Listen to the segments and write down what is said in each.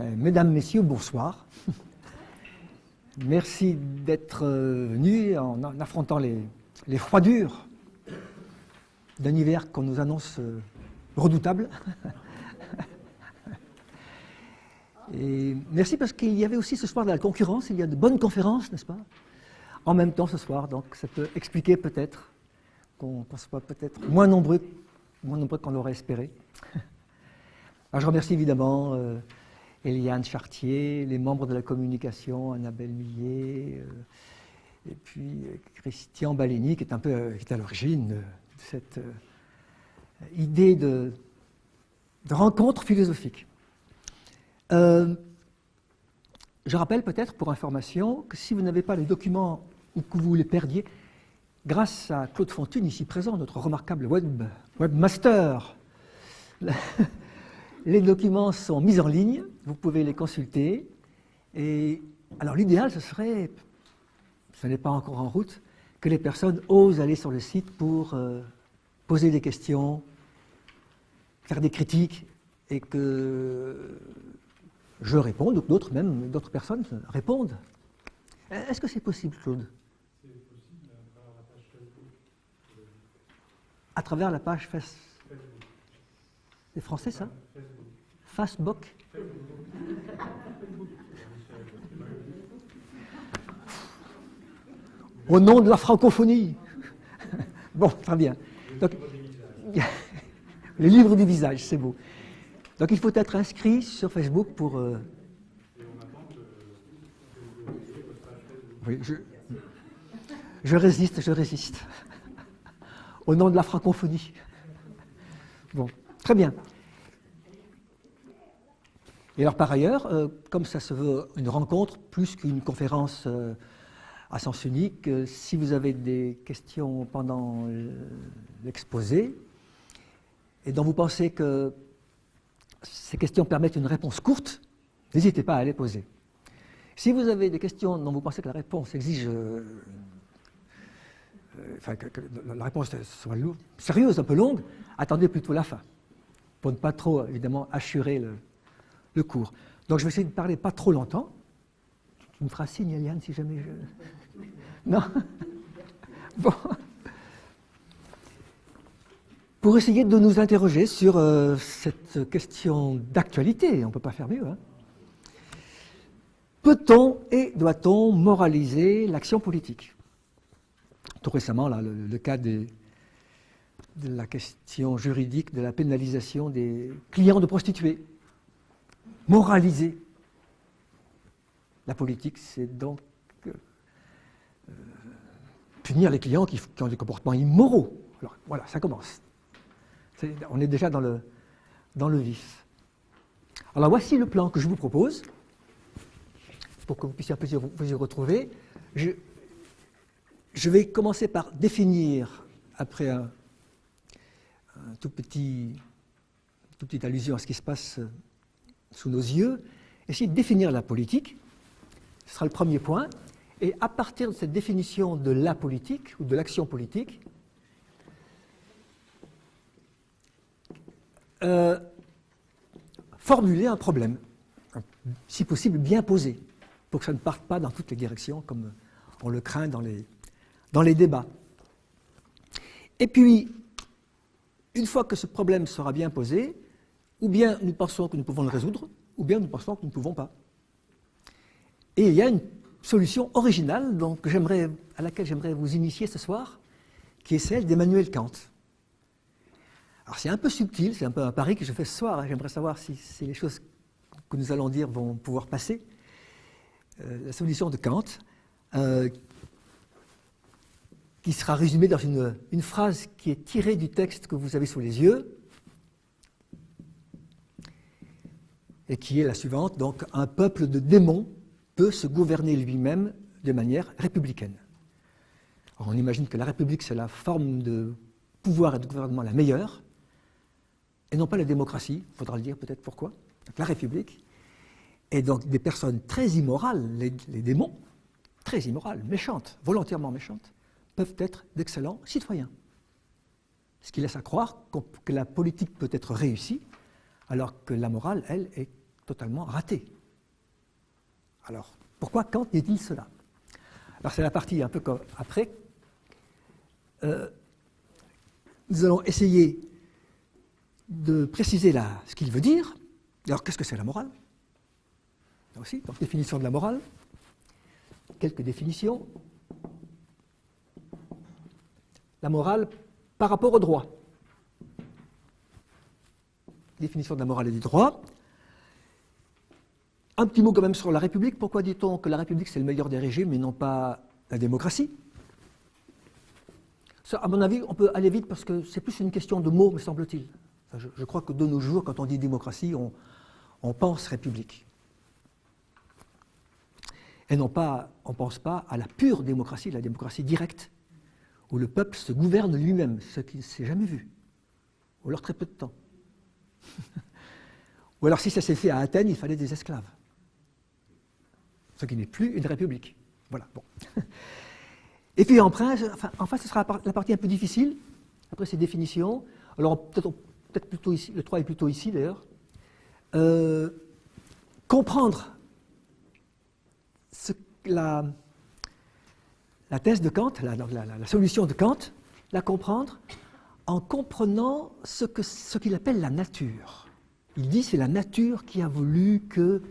Mesdames, Messieurs, bonsoir. Merci d'être venus en affrontant les froidures d'un hiver qu'on nous annonce redoutable. Et merci parce qu'il y avait aussi ce soir de la concurrence, il y a de bonnes conférences, n'est-ce pas? En même temps ce soir, donc ça peut expliquer peut-être qu'on soit peut-être moins nombreux qu'on l'aurait espéré. Alors, je remercie évidemment Eliane Chartier, les membres de la communication, Annabelle Millet, et puis Christian Baleni, qui est à l'origine de cette idée de rencontre philosophique. Je rappelle peut-être pour information que si vous n'avez pas les documents ou que vous les perdiez, grâce à Claude Fontune, ici présent, notre remarquable webmaster, les documents sont mis en ligne, vous pouvez les consulter. Et alors l'idéal, ce serait, ce n'est pas encore en route, que les personnes osent aller sur le site pour poser des questions, faire des critiques, et que je réponde, ou que d'autres personnes répondent. Est-ce que c'est possible, Claude? C'est possible à travers la page Facebook. À travers la page Facebook. C'est français, ça? Facebook. Au nom de la francophonie. Bon, très bien. Donc, les livres du visage, c'est beau. Donc il faut être inscrit sur Facebook pour... Oui, je résiste. Au nom de la francophonie. Bon, très bien. Et alors par ailleurs, comme ça se veut une rencontre plus qu'une conférence à sens unique, si vous avez des questions pendant l'exposé et dont vous pensez que ces questions permettent une réponse courte, n'hésitez pas à les poser. Si vous avez des questions dont vous pensez que la réponse exige, que la réponse soit sérieuse, un peu longue, attendez plutôt la fin, pour ne pas trop, évidemment, assurer le cours. Donc je vais essayer de parler pas trop longtemps. Tu me feras signe, Eliane, si jamais je... Non? Bon. Pour essayer de nous interroger sur cette question d'actualité, on ne peut pas faire mieux. Hein. Peut-on et doit-on moraliser l'action politique? Tout récemment, là, le cas de la question juridique de la pénalisation des clients de prostituées. Moraliser la politique, c'est donc punir les clients qui ont des comportements immoraux. Alors voilà, ça commence. On est déjà dans le vif. Alors voici le plan que je vous propose, pour que vous puissiez un peu vous y retrouver. Je vais commencer par définir, après une toute petite allusion à ce qui se passe sous nos yeux, essayer de définir la politique. Ce sera le premier point. Et à partir de cette définition de la politique, ou de l'action politique, formuler un problème, si possible bien posé, pour que ça ne parte pas dans toutes les directions, comme on le craint dans les débats. Et puis, une fois que ce problème sera bien posé, ou bien nous pensons que nous pouvons le résoudre, ou bien nous pensons que nous ne pouvons pas. Et il y a une solution originale à laquelle j'aimerais vous initier ce soir, qui est celle d'Emmanuel Kant. Alors c'est un peu subtil, c'est un peu un pari que je fais ce soir, hein. J'aimerais savoir si les choses que nous allons dire vont pouvoir passer. La solution de Kant, qui sera résumée dans une phrase qui est tirée du texte que vous avez sous les yeux, et qui est la suivante, donc un peuple de démons peut se gouverner lui-même de manière républicaine. Alors on imagine que la République, c'est la forme de pouvoir et de gouvernement la meilleure, et non pas la démocratie, il faudra le dire peut-être pourquoi. Donc la République, et donc des personnes très immorales, les démons, très immorales, méchantes, volontairement méchantes, peuvent être d'excellents citoyens. Ce qui laisse à croire que la politique peut être réussie, alors que la morale, elle, est totalement raté. Alors, pourquoi Kant dit-il cela? Alors, c'est la partie un peu comme après. Nous allons essayer de préciser ce qu'il veut dire. Alors, qu'est-ce que c'est la morale? Là aussi, donc, définition de la morale. Quelques définitions. La morale par rapport au droit. Définition de la morale et du droit. Un petit mot quand même sur la République. Pourquoi dit-on que la République c'est le meilleur des régimes et non pas la démocratie? Ça, à mon avis, on peut aller vite parce que c'est plus une question de mots, me semble-t-il. Enfin, je crois que de nos jours, quand on dit démocratie, on pense République. Et non pas, on ne pense pas à la pure démocratie, la démocratie directe, où le peuple se gouverne lui-même, ce qui ne s'est jamais vu, ou alors très peu de temps. Ou alors si ça s'est fait à Athènes, il fallait des esclaves. Ce qui n'est plus une république. Voilà, bon. Et puis enfin, ce sera la partie un peu difficile, après ces définitions. Alors peut-être plutôt ici, le 3 est plutôt ici d'ailleurs. Comprendre la thèse de Kant, la solution de Kant, la comprendre en comprenant ce qu'il appelle la nature. Il dit c'est la nature qui a voulu que,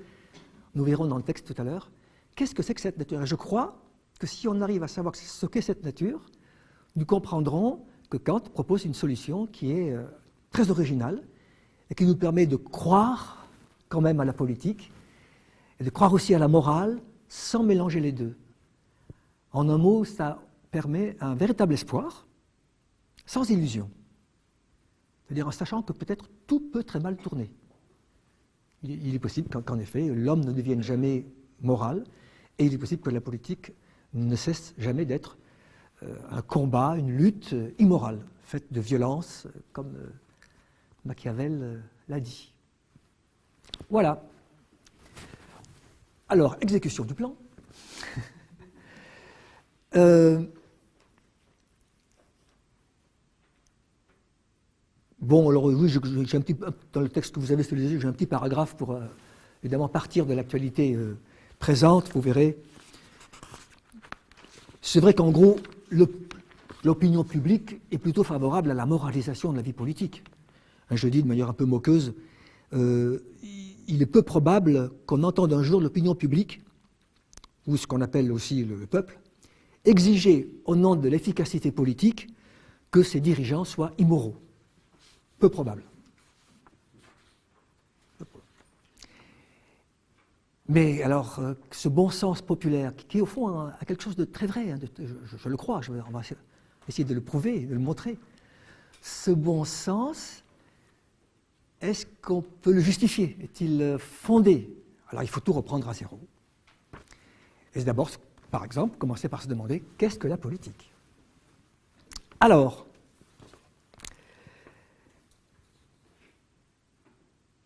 nous verrons dans le texte tout à l'heure, qu'est-ce que c'est que cette nature? Et je crois que si on arrive à savoir ce qu'est cette nature, nous comprendrons que Kant propose une solution qui est très originale et qui nous permet de croire quand même à la politique et de croire aussi à la morale sans mélanger les deux. En un mot, ça permet un véritable espoir, sans illusion. C'est-à-dire en sachant que peut-être tout peut très mal tourner. Il est possible qu'en effet, l'homme ne devienne jamais moral, et il est possible que la politique ne cesse jamais d'être un combat, une lutte immorale, faite de violence, comme Machiavel l'a dit. Voilà. Alors, exécution du plan. Bon, alors oui, j'ai un petit, dans le texte que vous avez sous les yeux, j'ai un petit paragraphe pour évidemment partir de l'actualité présente, vous verrez. C'est vrai qu'en gros, l'opinion publique est plutôt favorable à la moralisation de la vie politique. Je dis de manière un peu moqueuse, il est peu probable qu'on entende un jour l'opinion publique, ou ce qu'on appelle aussi le peuple, exiger au nom de l'efficacité politique que ses dirigeants soient immoraux. Peu probable. Mais alors, ce bon sens populaire, qui au fond a quelque chose de très vrai, hein, je le crois, on va essayer de le prouver, de le montrer, ce bon sens, est-ce qu'on peut le justifier? Est-il fondé? Alors il faut tout reprendre à zéro. Et d'abord, par exemple, commencer par se demander qu'est-ce que la politique? Alors,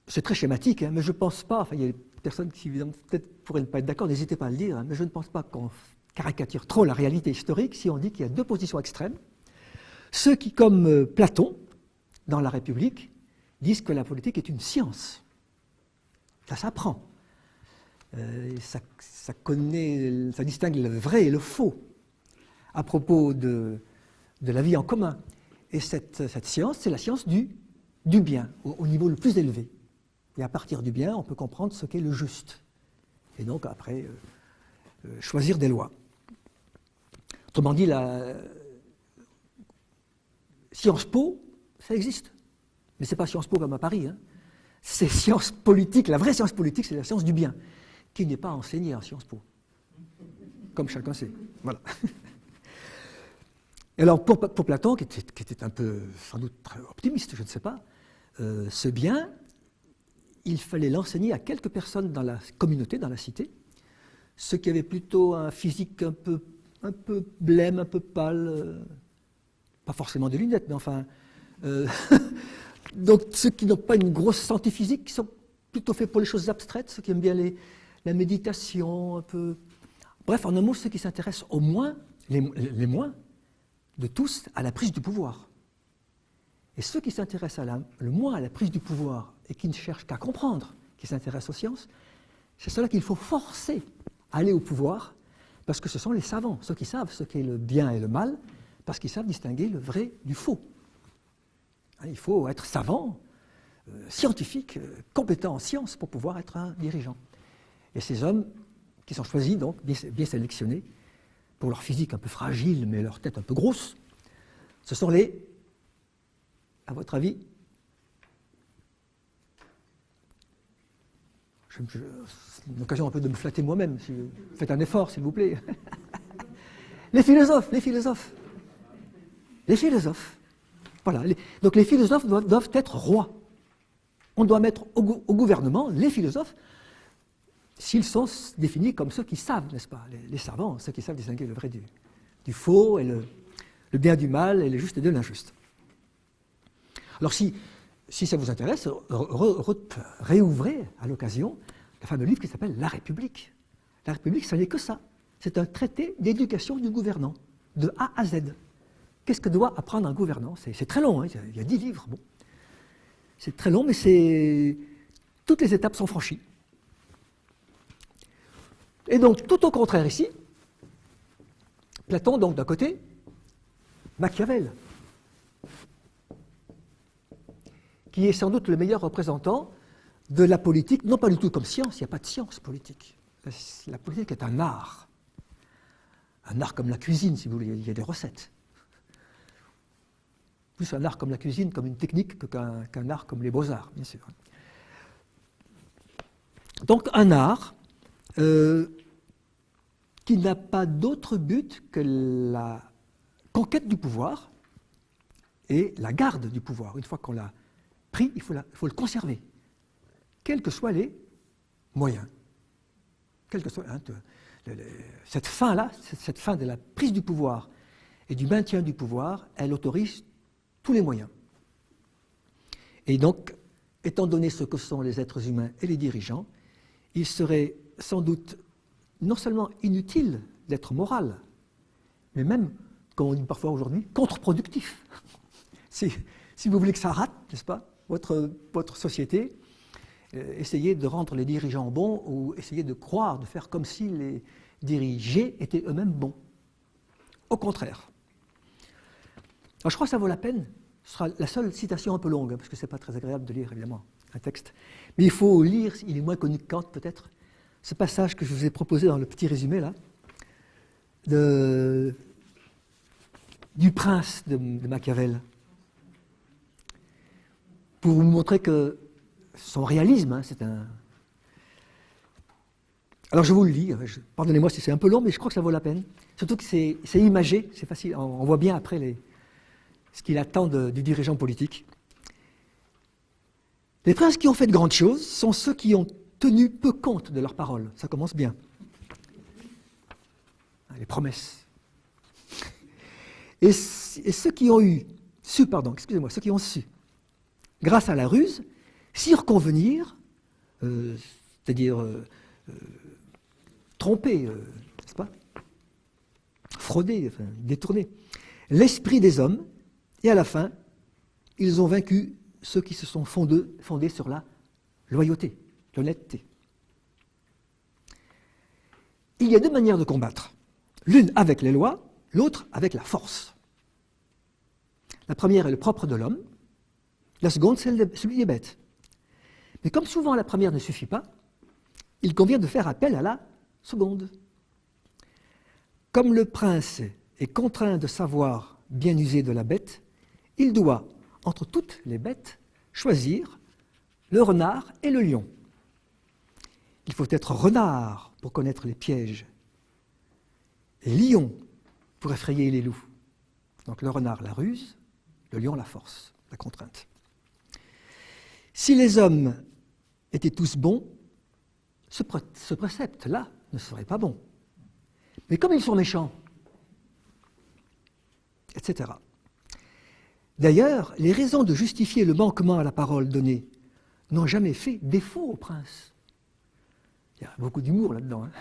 c'est très schématique, hein, mais je ne pense pas, enfin il y a des personnes qui peut-être pourraient ne pas être d'accord, n'hésitez pas à le dire, hein, mais je ne pense pas qu'on caricature trop la réalité historique si on dit qu'il y a deux positions extrêmes. Ceux qui, comme Platon, dans la République, disent que la politique est une science. Ça s'apprend. Ça distingue le vrai et le faux à propos de la vie en commun. Et cette science, c'est la science du bien, au niveau le plus élevé. Et à partir du bien, on peut comprendre ce qu'est le juste. Et donc, après, choisir des lois. Autrement dit, la Sciences Po, ça existe. Mais ce n'est pas Sciences Po comme à Paris. Hein. C'est science politique. La vraie science politique, c'est la science du bien, qui n'est pas enseignée en Sciences Po. Comme chacun sait. Voilà. Et alors, pour Platon, qui était un peu, sans doute, très optimiste, je ne sais pas, ce bien, il fallait l'enseigner à quelques personnes dans la communauté, dans la cité, ceux qui avaient plutôt un physique un peu blême, un peu pâle, pas forcément des lunettes, mais enfin... donc ceux qui n'ont pas une grosse santé physique, qui sont plutôt faits pour les choses abstraites, ceux qui aiment bien la méditation, un peu... Bref, en un mot, ceux qui s'intéressent au moins, les moins de tous, à la prise du pouvoir. Et ceux qui s'intéressent le moins à la prise du pouvoir et qui ne cherchent qu'à comprendre qui s'intéressent aux sciences, c'est ceux-là qu'il faut forcer à aller au pouvoir, parce que ce sont les savants, ceux qui savent ce qu'est le bien et le mal, parce qu'ils savent distinguer le vrai du faux. Il faut être savant, scientifique, compétent en sciences pour pouvoir être un dirigeant. Et ces hommes qui sont choisis, donc bien sélectionnés, pour leur physique un peu fragile, mais leur tête un peu grosse, ce sont les, à votre avis, c'est une occasion un peu de me flatter moi-même, si vous faites un effort, s'il vous plaît. Les philosophes. Voilà. Donc les philosophes doivent être rois. On doit mettre au gouvernement les philosophes, s'ils sont définis comme ceux qui savent, n'est-ce pas, les savants, ceux qui savent distinguer le vrai du faux, et le bien du mal, et le juste de l'injuste. Alors si ça vous intéresse, réouvrez à l'occasion le fameux livre qui s'appelle La République. La République, ça n'est que ça. C'est un traité d'éducation du gouvernant, de A à Z. Qu'est-ce que doit apprendre un gouvernant? C'est très long, hein, il y a 10 livres. Bon. C'est très long, mais toutes les étapes sont franchies. Et donc, tout au contraire ici, Platon, donc d'un côté, Machiavel, qui est sans doute le meilleur représentant de la politique, non pas du tout comme science, il n'y a pas de science politique. La politique est un art comme la cuisine, si vous voulez, il y a des recettes. Plus un art comme la cuisine, comme une technique, qu'un art comme les beaux-arts, bien sûr. Donc un art qui n'a pas d'autre but que la conquête du pouvoir et la garde du pouvoir. Une fois qu'on l'a pris, il faut le conserver, quels que soient les moyens. Quel que soit, cette fin-là, cette fin de la prise du pouvoir et du maintien du pouvoir, elle autorise tous les moyens. Et donc, étant donné ce que sont les êtres humains et les dirigeants, il serait sans doute non seulement inutile d'être moral, mais même, comme on dit parfois aujourd'hui, contre-productif. Si vous voulez que ça rate, n'est-ce pas, votre société, essayez de rendre les dirigeants bons ou essayez de croire, de faire comme si les dirigés étaient eux-mêmes bons. Au contraire. Alors je crois que ça vaut la peine. Ce sera la seule citation un peu longue, parce que ce n'est pas très agréable de lire, évidemment, un texte. Mais il faut lire, il est moins connu que Kant, peut-être, ce passage que je vous ai proposé dans le petit résumé, là, du prince de Machiavel, pour vous montrer que son réalisme, hein, c'est un... Alors je vous le lis, pardonnez-moi si c'est un peu long, mais je crois que ça vaut la peine. Surtout que c'est imagé, c'est facile, on voit bien après ce qu'il attend du dirigeant politique. Les princes qui ont fait de grandes choses sont ceux qui ont tenu peu compte de leurs paroles. Ça commence bien. Les promesses. Et ceux qui ont su, grâce à la ruse, circonvenir, c'est-à-dire tromper, n'est-ce pas, frauder, enfin, détourner l'esprit des hommes, et à la fin, ils ont vaincu ceux qui se sont fondés sur la loyauté, l'honnêteté. Il y a deux manières de combattre, l'une avec les lois, l'autre avec la force. La première est le propre de l'homme, la seconde, celui des bêtes. Mais comme souvent la première ne suffit pas, il convient de faire appel à la seconde. Comme le prince est contraint de savoir bien user de la bête, il doit, entre toutes les bêtes, choisir le renard et le lion. Il faut être renard pour connaître les pièges, et lion pour effrayer les loups. Donc le renard, la ruse, le lion, la force, la contrainte. Si les hommes étaient tous bons, ce précepte-là ne serait pas bon. Mais comme ils sont méchants, etc. D'ailleurs, les raisons de justifier le manquement à la parole donnée n'ont jamais fait défaut au prince. Il y a beaucoup d'humour là-dedans. Hein.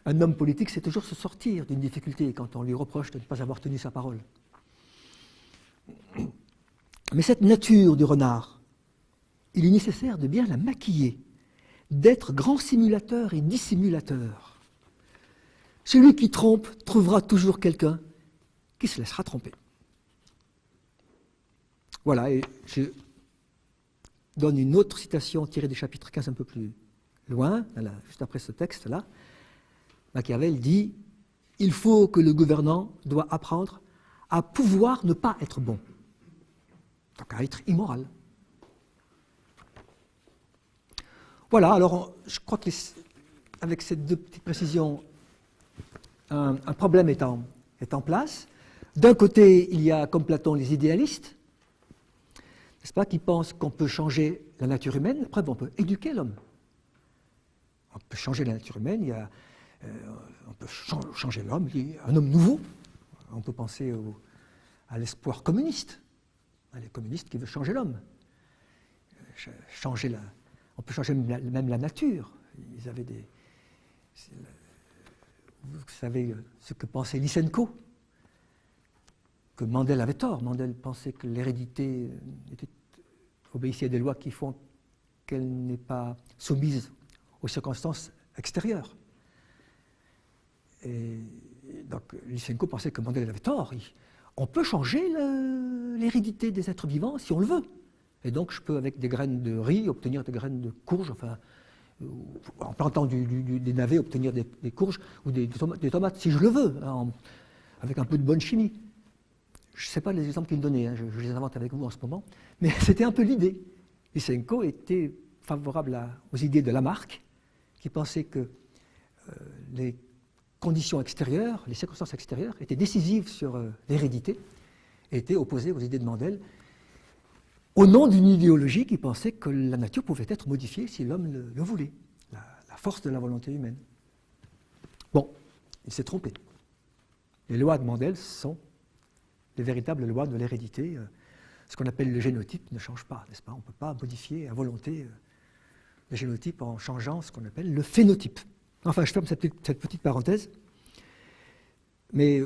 Un homme politique sait toujours se sortir d'une difficulté quand on lui reproche de ne pas avoir tenu sa parole. Mais cette nature du renard, il est nécessaire de bien la maquiller, d'être grand simulateur et dissimulateur. Celui qui trompe trouvera toujours quelqu'un qui se laissera tromper. Voilà, et je donne une autre citation tirée du chapitre 15 un peu plus loin, juste après ce texte-là. Machiavel dit « Il faut que le gouvernant doit apprendre à pouvoir ne pas être bon, donc à être immoral. » Voilà, alors je crois que avec ces deux petites précisions, un problème est en place. D'un côté, il y a, comme Platon, les idéalistes, n'est-ce pas, qui pensent qu'on peut changer la nature humaine. Après, on peut éduquer l'homme. On peut changer la nature humaine, on peut changer l'homme, un homme nouveau. On peut penser à l'espoir communiste, les communistes qui veulent changer l'homme. On peut changer même la nature. Ils avaient vous savez ce que pensait Lysenko, que Mandel avait tort. Mandel pensait que l'hérédité obéissait à des lois qui font qu'elle n'est pas soumise aux circonstances extérieures. Et donc Lysenko pensait que Mandel avait tort. On peut changer l'hérédité des êtres vivants si on le veut. Et donc je peux, avec des graines de riz, obtenir des graines de courge, enfin, en plantant des navets, obtenir des courges ou des tomates, si je le veux, hein, avec un peu de bonne chimie. Je ne sais pas les exemples qu'il me donnait, hein, je les invente avec vous en ce moment, mais c'était un peu l'idée. Lysenko était favorable aux idées de Lamarck, qui pensait que les conditions extérieures, les circonstances extérieures étaient décisives sur l'hérédité, et étaient opposées aux idées de Mandel, au nom d'une idéologie qui pensait que la nature pouvait être modifiée si l'homme le voulait, la force de la volonté humaine. Bon, il s'est trompé. Les lois de Mandel sont les véritables lois de l'hérédité. Ce qu'on appelle le génotype ne change pas, n'est-ce pas? On ne peut pas modifier à volonté le génotype en changeant ce qu'on appelle le phénotype. Enfin, je ferme cette petite parenthèse. Mais,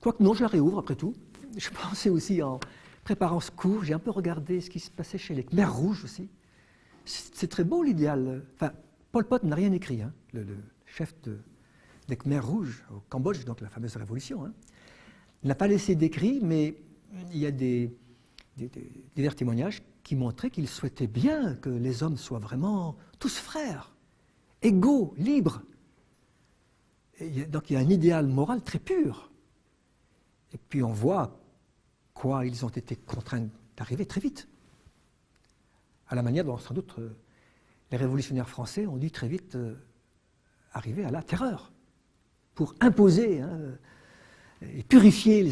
quoique non, je la réouvre après tout. Je pensais aussi en préparant ce cours, j'ai un peu regardé ce qui se passait chez les Khmers rouges aussi. C'est très beau l'idéal. Enfin, Pol Pot n'a rien écrit, hein, le chef des Khmers rouges au Cambodge, donc la fameuse révolution. Hein. Il n'a pas laissé d'écrit, mais il y a divers témoignages qui montraient qu'il souhaitait bien que les hommes soient vraiment tous frères, égaux, libres. Donc il y a un idéal moral très pur. Et puis on voit quoi ils ont été contraints d'arriver très vite. À la manière dont, sans doute, les révolutionnaires français ont dû très vite arriver à la terreur pour imposer et purifier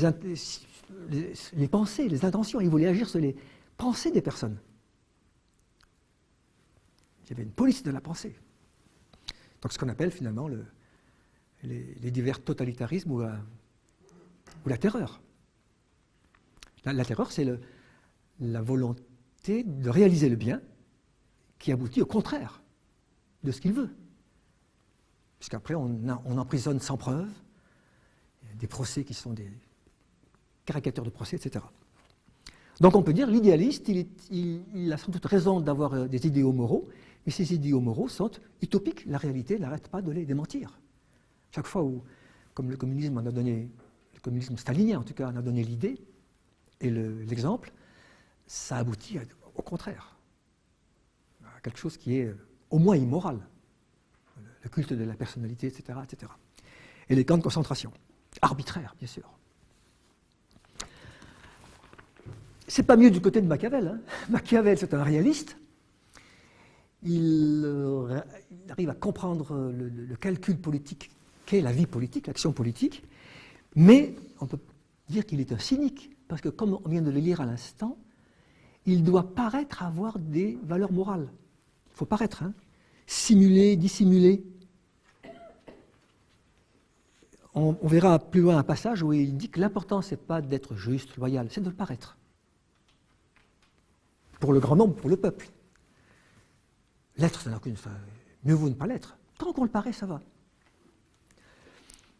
les pensées, les intentions. Ils voulaient agir sur les pensées des personnes. Il y avait une police de la pensée. Donc ce qu'on appelle finalement les divers totalitarismes ou la terreur. La terreur, c'est la volonté de réaliser le bien qui aboutit au contraire de ce qu'il veut. Puisqu'après, on emprisonne sans preuve, il y a des procès qui sont des caricatures de procès, etc. Donc on peut dire l'idéaliste, il a sans doute raison d'avoir des idéaux moraux, mais ces idéaux moraux sont utopiques. La réalité n'arrête pas de les démentir. Chaque fois où, comme le communisme en a donné, le communisme stalinien en tout cas, en a donné l'idée, et l'exemple, ça aboutit au contraire, à quelque chose qui est au moins immoral, le culte de la personnalité, etc., etc. Et les camps de concentration, arbitraires, bien sûr. C'est pas mieux du côté de Machiavel. Hein. Machiavel, c'est un réaliste. Il arrive à comprendre le calcul politique qu'est la vie politique, l'action politique, mais on peut dire qu'il est un cynique. Parce que, comme on vient de le lire à l'instant, il doit paraître avoir des valeurs morales. Il faut paraître, hein. Simuler, dissimuler. On verra plus loin un passage où il dit que l'important, ce n'est pas d'être juste, loyal, c'est de le paraître. Pour le grand nombre, pour le peuple. L'être, ça n'a aucune... mieux vaut ne pas l'être. Tant qu'on le paraît, ça va.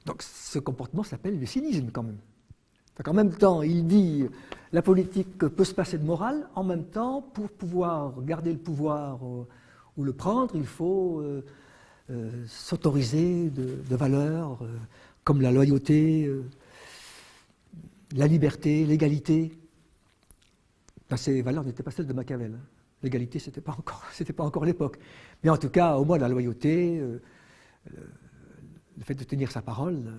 Donc ce comportement s'appelle le cynisme, quand même. En même temps, il dit la politique peut se passer de morale, en même temps, pour pouvoir garder le pouvoir ou le prendre, il faut s'autoriser de valeurs comme la loyauté, la liberté, l'égalité. Ben, ces valeurs n'étaient pas celles de Machiavel. Hein. L'égalité, ce n'était pas encore l'époque. Mais en tout cas, au moins la loyauté, le fait de tenir sa parole,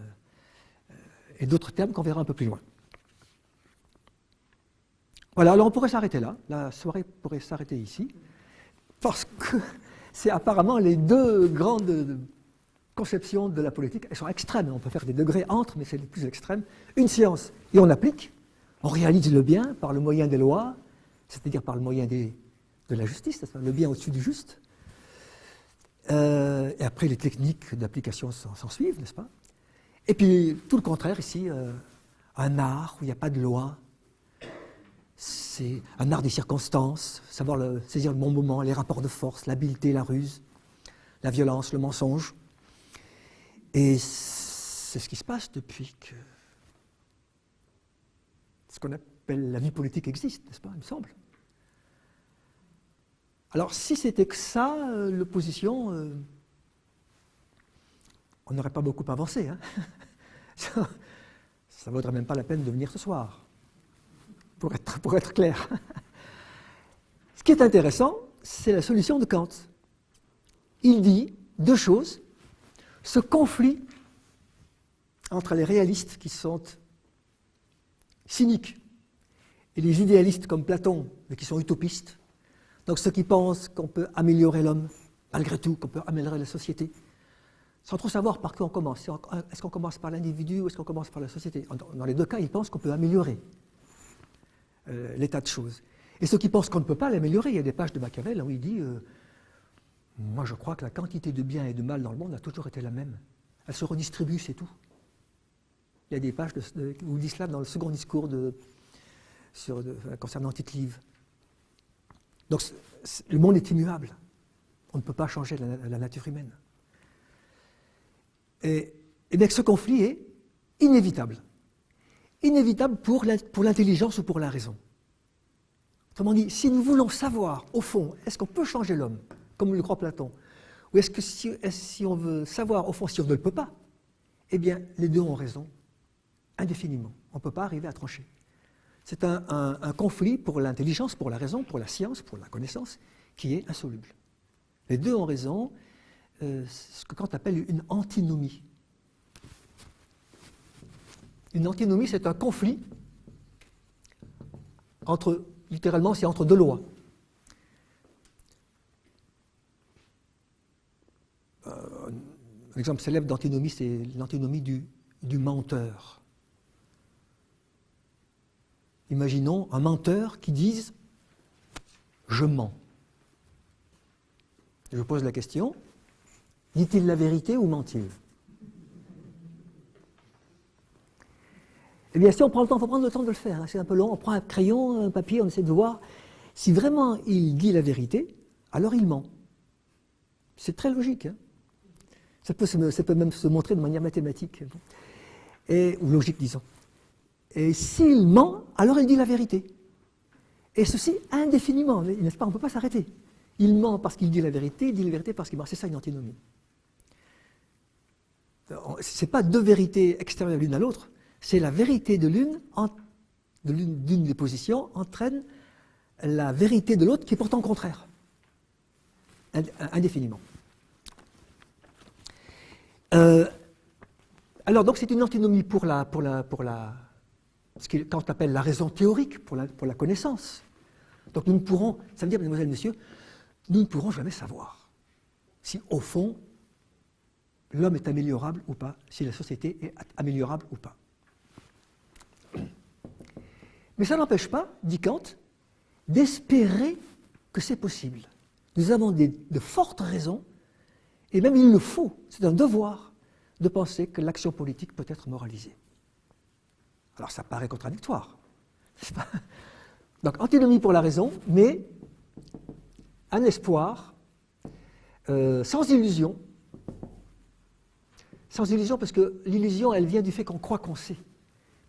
et d'autres termes qu'on verra un peu plus loin. Voilà, alors on pourrait s'arrêter là. La soirée pourrait s'arrêter ici. Parce que c'est apparemment les deux grandes conceptions de la politique. Elles sont extrêmes. On peut faire des degrés entre, mais c'est les plus extrêmes. Une science, et on applique. On réalise le bien par le moyen des lois, c'est-à-dire par le moyen de la justice, le bien au-dessus du juste. Et après, les techniques d'application s'en suivent, n'est-ce pas? Et puis, tout le contraire, ici, un art où il n'y a pas de loi. C'est un art des circonstances, savoir saisir le bon moment, les rapports de force, l'habileté, la ruse, la violence, le mensonge. Et c'est ce qui se passe depuis que ce qu'on appelle la vie politique existe, n'est-ce pas, il me semble. Alors, si c'était que ça, l'opposition, on n'aurait pas beaucoup avancé. Hein. Ça ne vaudrait même pas la peine de venir ce soir, pour être clair. Ce qui est intéressant, c'est la solution de Kant. Il dit deux choses. Ce conflit entre les réalistes qui sont cyniques et les idéalistes comme Platon, mais qui sont utopistes, donc ceux qui pensent qu'on peut améliorer l'homme, malgré tout, qu'on peut améliorer la société, sans trop savoir par quoi on commence. Est-ce qu'on commence par l'individu ou est-ce qu'on commence par la société? Dans les deux cas, ils pensent qu'on peut améliorer l'état de choses. Et ceux qui pensent qu'on ne peut pas l'améliorer, il y a des pages de Machiavel où il dit moi je crois que la quantité de bien et de mal dans le monde a toujours été la même. Elle se redistribue, c'est tout. Il y a des pages où il dit cela dans le second discours concernant Tite-Live. Donc le monde est immuable. On ne peut pas changer la nature humaine. Et bien que ce conflit est inévitable. Inévitable pour l'intelligence ou pour la raison. Autrement dit, si nous voulons savoir, au fond, est-ce qu'on peut changer l'homme, comme le croit Platon, ou est-ce que si on veut savoir, au fond, si on ne le peut pas, eh bien, les deux ont raison, indéfiniment. On ne peut pas arriver à trancher. C'est un conflit pour l'intelligence, pour la raison, pour la science, pour la connaissance, qui est insoluble. Les deux ont raison, ce que Kant appelle une antinomie. Une antinomie, c'est un conflit entre, littéralement, c'est entre deux lois. Un exemple célèbre d'antinomie, c'est l'antinomie du menteur. Imaginons un menteur qui dise « je mens ». Je pose la question, dit-il la vérité ou ment-il? Eh bien, si on prend le temps, il faut prendre le temps de le faire. Hein. C'est un peu long, on prend un crayon, un papier, on essaie de voir. Si vraiment il dit la vérité, alors il ment. C'est très logique. Hein. Ça peut même se montrer de manière mathématique. Ou logique, disons. Et s'il ment, alors il dit la vérité. Et ceci indéfiniment, n'est-ce pas? On ne peut pas s'arrêter. Il ment parce qu'il dit la vérité, il dit la vérité parce qu'il ment. C'est ça une antinomie. Ce n'est pas deux vérités extérieures l'une à l'autre, c'est la vérité de l'une des positions entraîne la vérité de l'autre qui est pourtant contraire. Indéfiniment. Alors donc c'est une antinomie pour ce que Kant appelle la raison théorique, pour la connaissance. Donc nous ne pourrons, ça veut dire, mesdemoiselles, messieurs, nous ne pourrons jamais savoir si au fond l'homme est améliorable ou pas, si la société est améliorable ou pas. Mais ça n'empêche pas, dit Kant, d'espérer que c'est possible. Nous avons de fortes raisons, et même il le faut, c'est un devoir, de penser que l'action politique peut être moralisée. Alors ça paraît contradictoire, n'est-ce pas? Donc antinomie pour la raison, mais un espoir sans illusion. Sans illusion, parce que l'illusion, elle vient du fait qu'on croit qu'on sait.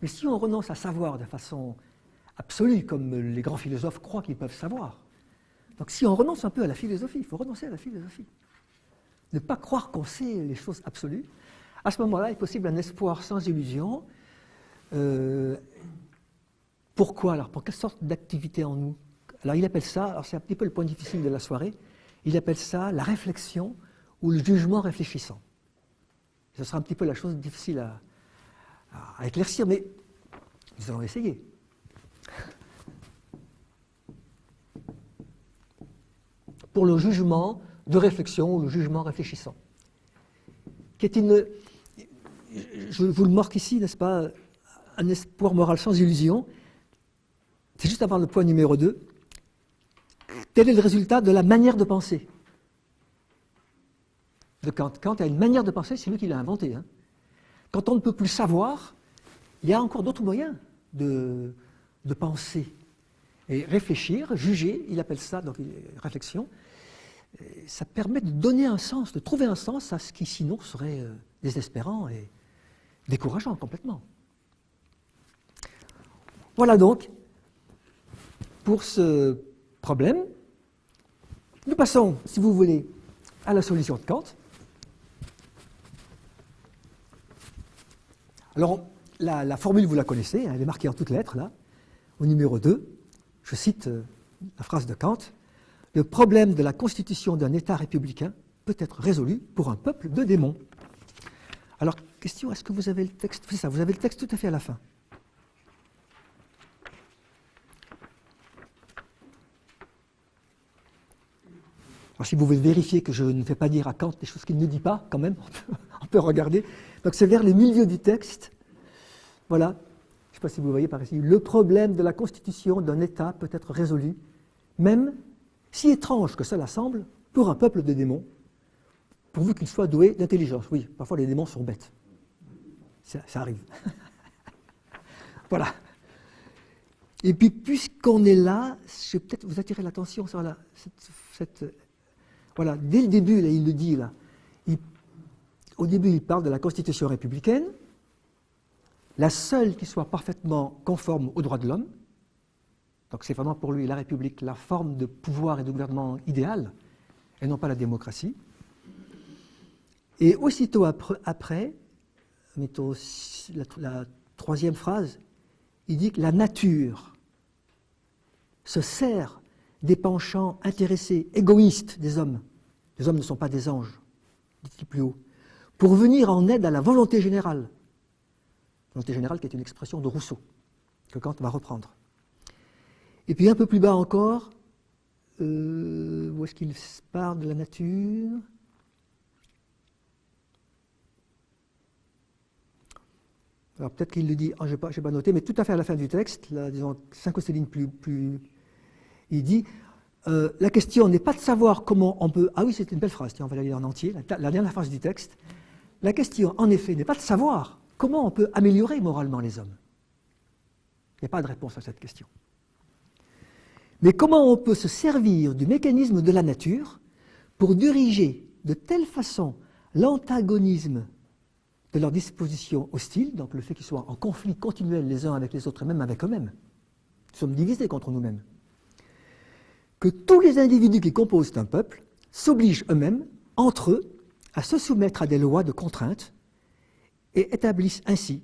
Mais si on renonce à savoir de façon absolue, comme les grands philosophes croient qu'ils peuvent savoir, Donc si on renonce un peu à la philosophie, il faut renoncer à la philosophie. Ne pas croire qu'on sait les choses absolues. À ce moment-là, il est possible un espoir sans illusion. Pourquoi alors? Pour quelle sorte d'activité en nous? Alors il appelle ça, alors c'est un petit peu le point difficile de la soirée, il appelle ça la réflexion ou le jugement réfléchissant. Ce sera un petit peu la chose difficile à éclaircir, mais nous allons essayer. Pour le jugement de réflexion ou le jugement réfléchissant, qui est une, je vous le marque ici, n'est-ce pas, un espoir moral sans illusion. C'est juste avant le point numéro 2. Tel est le résultat de la manière de penser de Kant. Kant a une manière de penser, c'est lui qui l'a inventée. Hein. Quand on ne peut plus savoir, il y a encore d'autres moyens de penser. Et réfléchir, juger, il appelle ça donc réflexion, ça permet de donner un sens, de trouver un sens à ce qui sinon serait désespérant et décourageant complètement. Voilà donc pour ce problème. Nous passons, si vous voulez, à la solution de Kant. Alors, la formule, vous la connaissez, hein, elle est marquée en toutes lettres, là, au numéro 2. Je cite la phrase de Kant. « Le problème de la constitution d'un État républicain peut être résolu pour un peuple de démons. » Alors, question, est-ce que vous avez le texte? C'est ça, vous avez le texte tout à fait à la fin. Alors, si vous voulez vérifier que je ne fais pas dire à Kant des choses qu'il ne dit pas, quand même, on peut regarder. Donc, c'est vers le milieu du texte. Voilà. Je ne sais pas si vous voyez par ici. Le problème de la constitution d'un État peut être résolu, même si étrange que cela semble, pour un peuple de démons, pourvu qu'il soit doué d'intelligence. Oui, parfois les démons sont bêtes. Ça arrive. Voilà. Et puis, puisqu'on est là, je vais peut-être vous attirer l'attention sur voilà, dès le début, là, il le dit, là. Au début, il parle de la Constitution républicaine, la seule qui soit parfaitement conforme aux droits de l'homme. Donc c'est vraiment pour lui, la République, la forme de pouvoir et de gouvernement idéal, et non pas la démocratie. Et aussitôt après, mettons la troisième phrase, il dit que la nature se sert des penchants intéressés, égoïstes des hommes. Les hommes ne sont pas des anges, dit-il plus haut, pour venir en aide à la volonté générale. Volonté générale qui est une expression de Rousseau, que Kant va reprendre. Et puis un peu plus bas encore, où est-ce qu'il parle de la nature? Alors peut-être qu'il le dit, je n'ai pas noté, mais tout à fait à la fin du texte, là, disons 5 ou 6 lignes plus, il dit la question n'est pas de savoir comment on peut. Ah oui, c'est une belle phrase, tiens, on va la lire en entier, la dernière phrase du texte. La question, en effet, n'est pas de savoir comment on peut améliorer moralement les hommes. Il n'y a pas de réponse à cette question. Mais comment on peut se servir du mécanisme de la nature pour diriger de telle façon l'antagonisme de leurs dispositions hostiles, donc le fait qu'ils soient en conflit continuel les uns avec les autres et même avec eux-mêmes. Nous sommes divisés contre nous-mêmes. Que tous les individus qui composent un peuple s'obligent eux-mêmes, entre eux, à se soumettre à des lois de contrainte et établissent ainsi,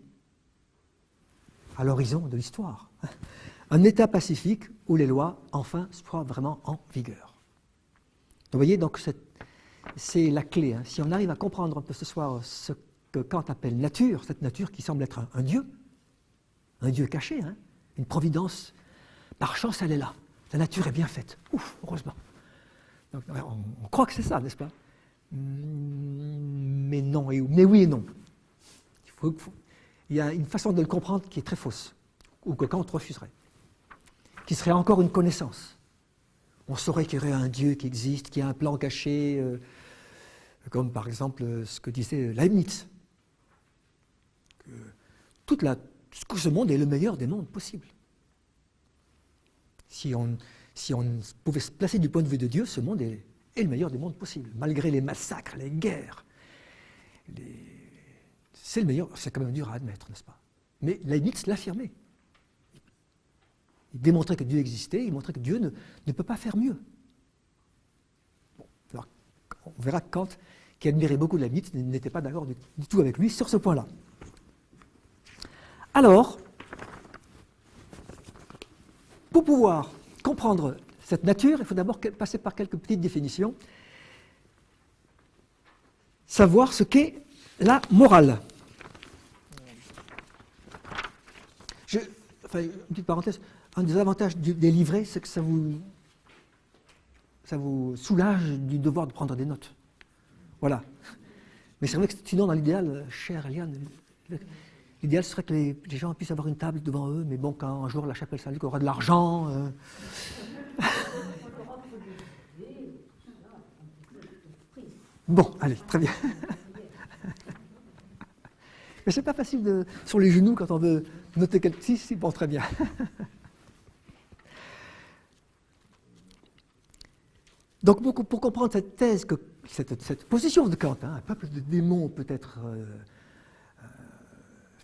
à l'horizon de l'histoire, un État pacifique où les lois, enfin, soient vraiment en vigueur. Vous voyez, donc c'est la clé. Hein. Si on arrive à comprendre un peu ce soir ce que Kant appelle nature, cette nature qui semble être un Dieu caché, hein, une providence, par chance elle est là. La nature est bien faite. Ouf, heureusement. Donc, on croit que c'est ça, n'est-ce pas? Mais non, mais oui et non. Il y a une façon de le comprendre qui est très fausse, ou que Kant refuserait, qui serait encore une connaissance. On saurait qu'il y aurait un Dieu qui existe, qui a un plan caché, comme par exemple ce que disait Leibniz. Que ce monde est le meilleur des mondes possibles. Si on pouvait se placer du point de vue de Dieu, ce monde est le meilleur des mondes possibles, malgré les massacres, les guerres. C'est le meilleur, c'est quand même dur à admettre, n'est-ce pas? Mais Leibniz l'affirmait. Il démontrait que Dieu existait, il montrait que Dieu ne peut pas faire mieux. On verra que Kant, qui admirait beaucoup Leibniz, n'était pas d'accord du tout avec lui sur ce point-là. Alors, pour pouvoir comprendre cette nature, il faut d'abord passer par quelques petites définitions, savoir ce qu'est la morale. Enfin, une petite parenthèse, un des avantages des livrets, c'est que ça vous soulage du devoir de prendre des notes. Voilà. Mais c'est vrai que sinon, dans l'idéal, chère Eliane, l'idéal serait que les gens puissent avoir une table devant eux, mais bon, quand un jour la chapelle Saint-Luc aura de l'argent... Bon, allez, très bien. Mais c'est pas facile sur les genoux quand on veut noter quelque chose. Si, bon, très bien. Donc, pour comprendre cette thèse, cette position de Kant, un peuple de démons peut-être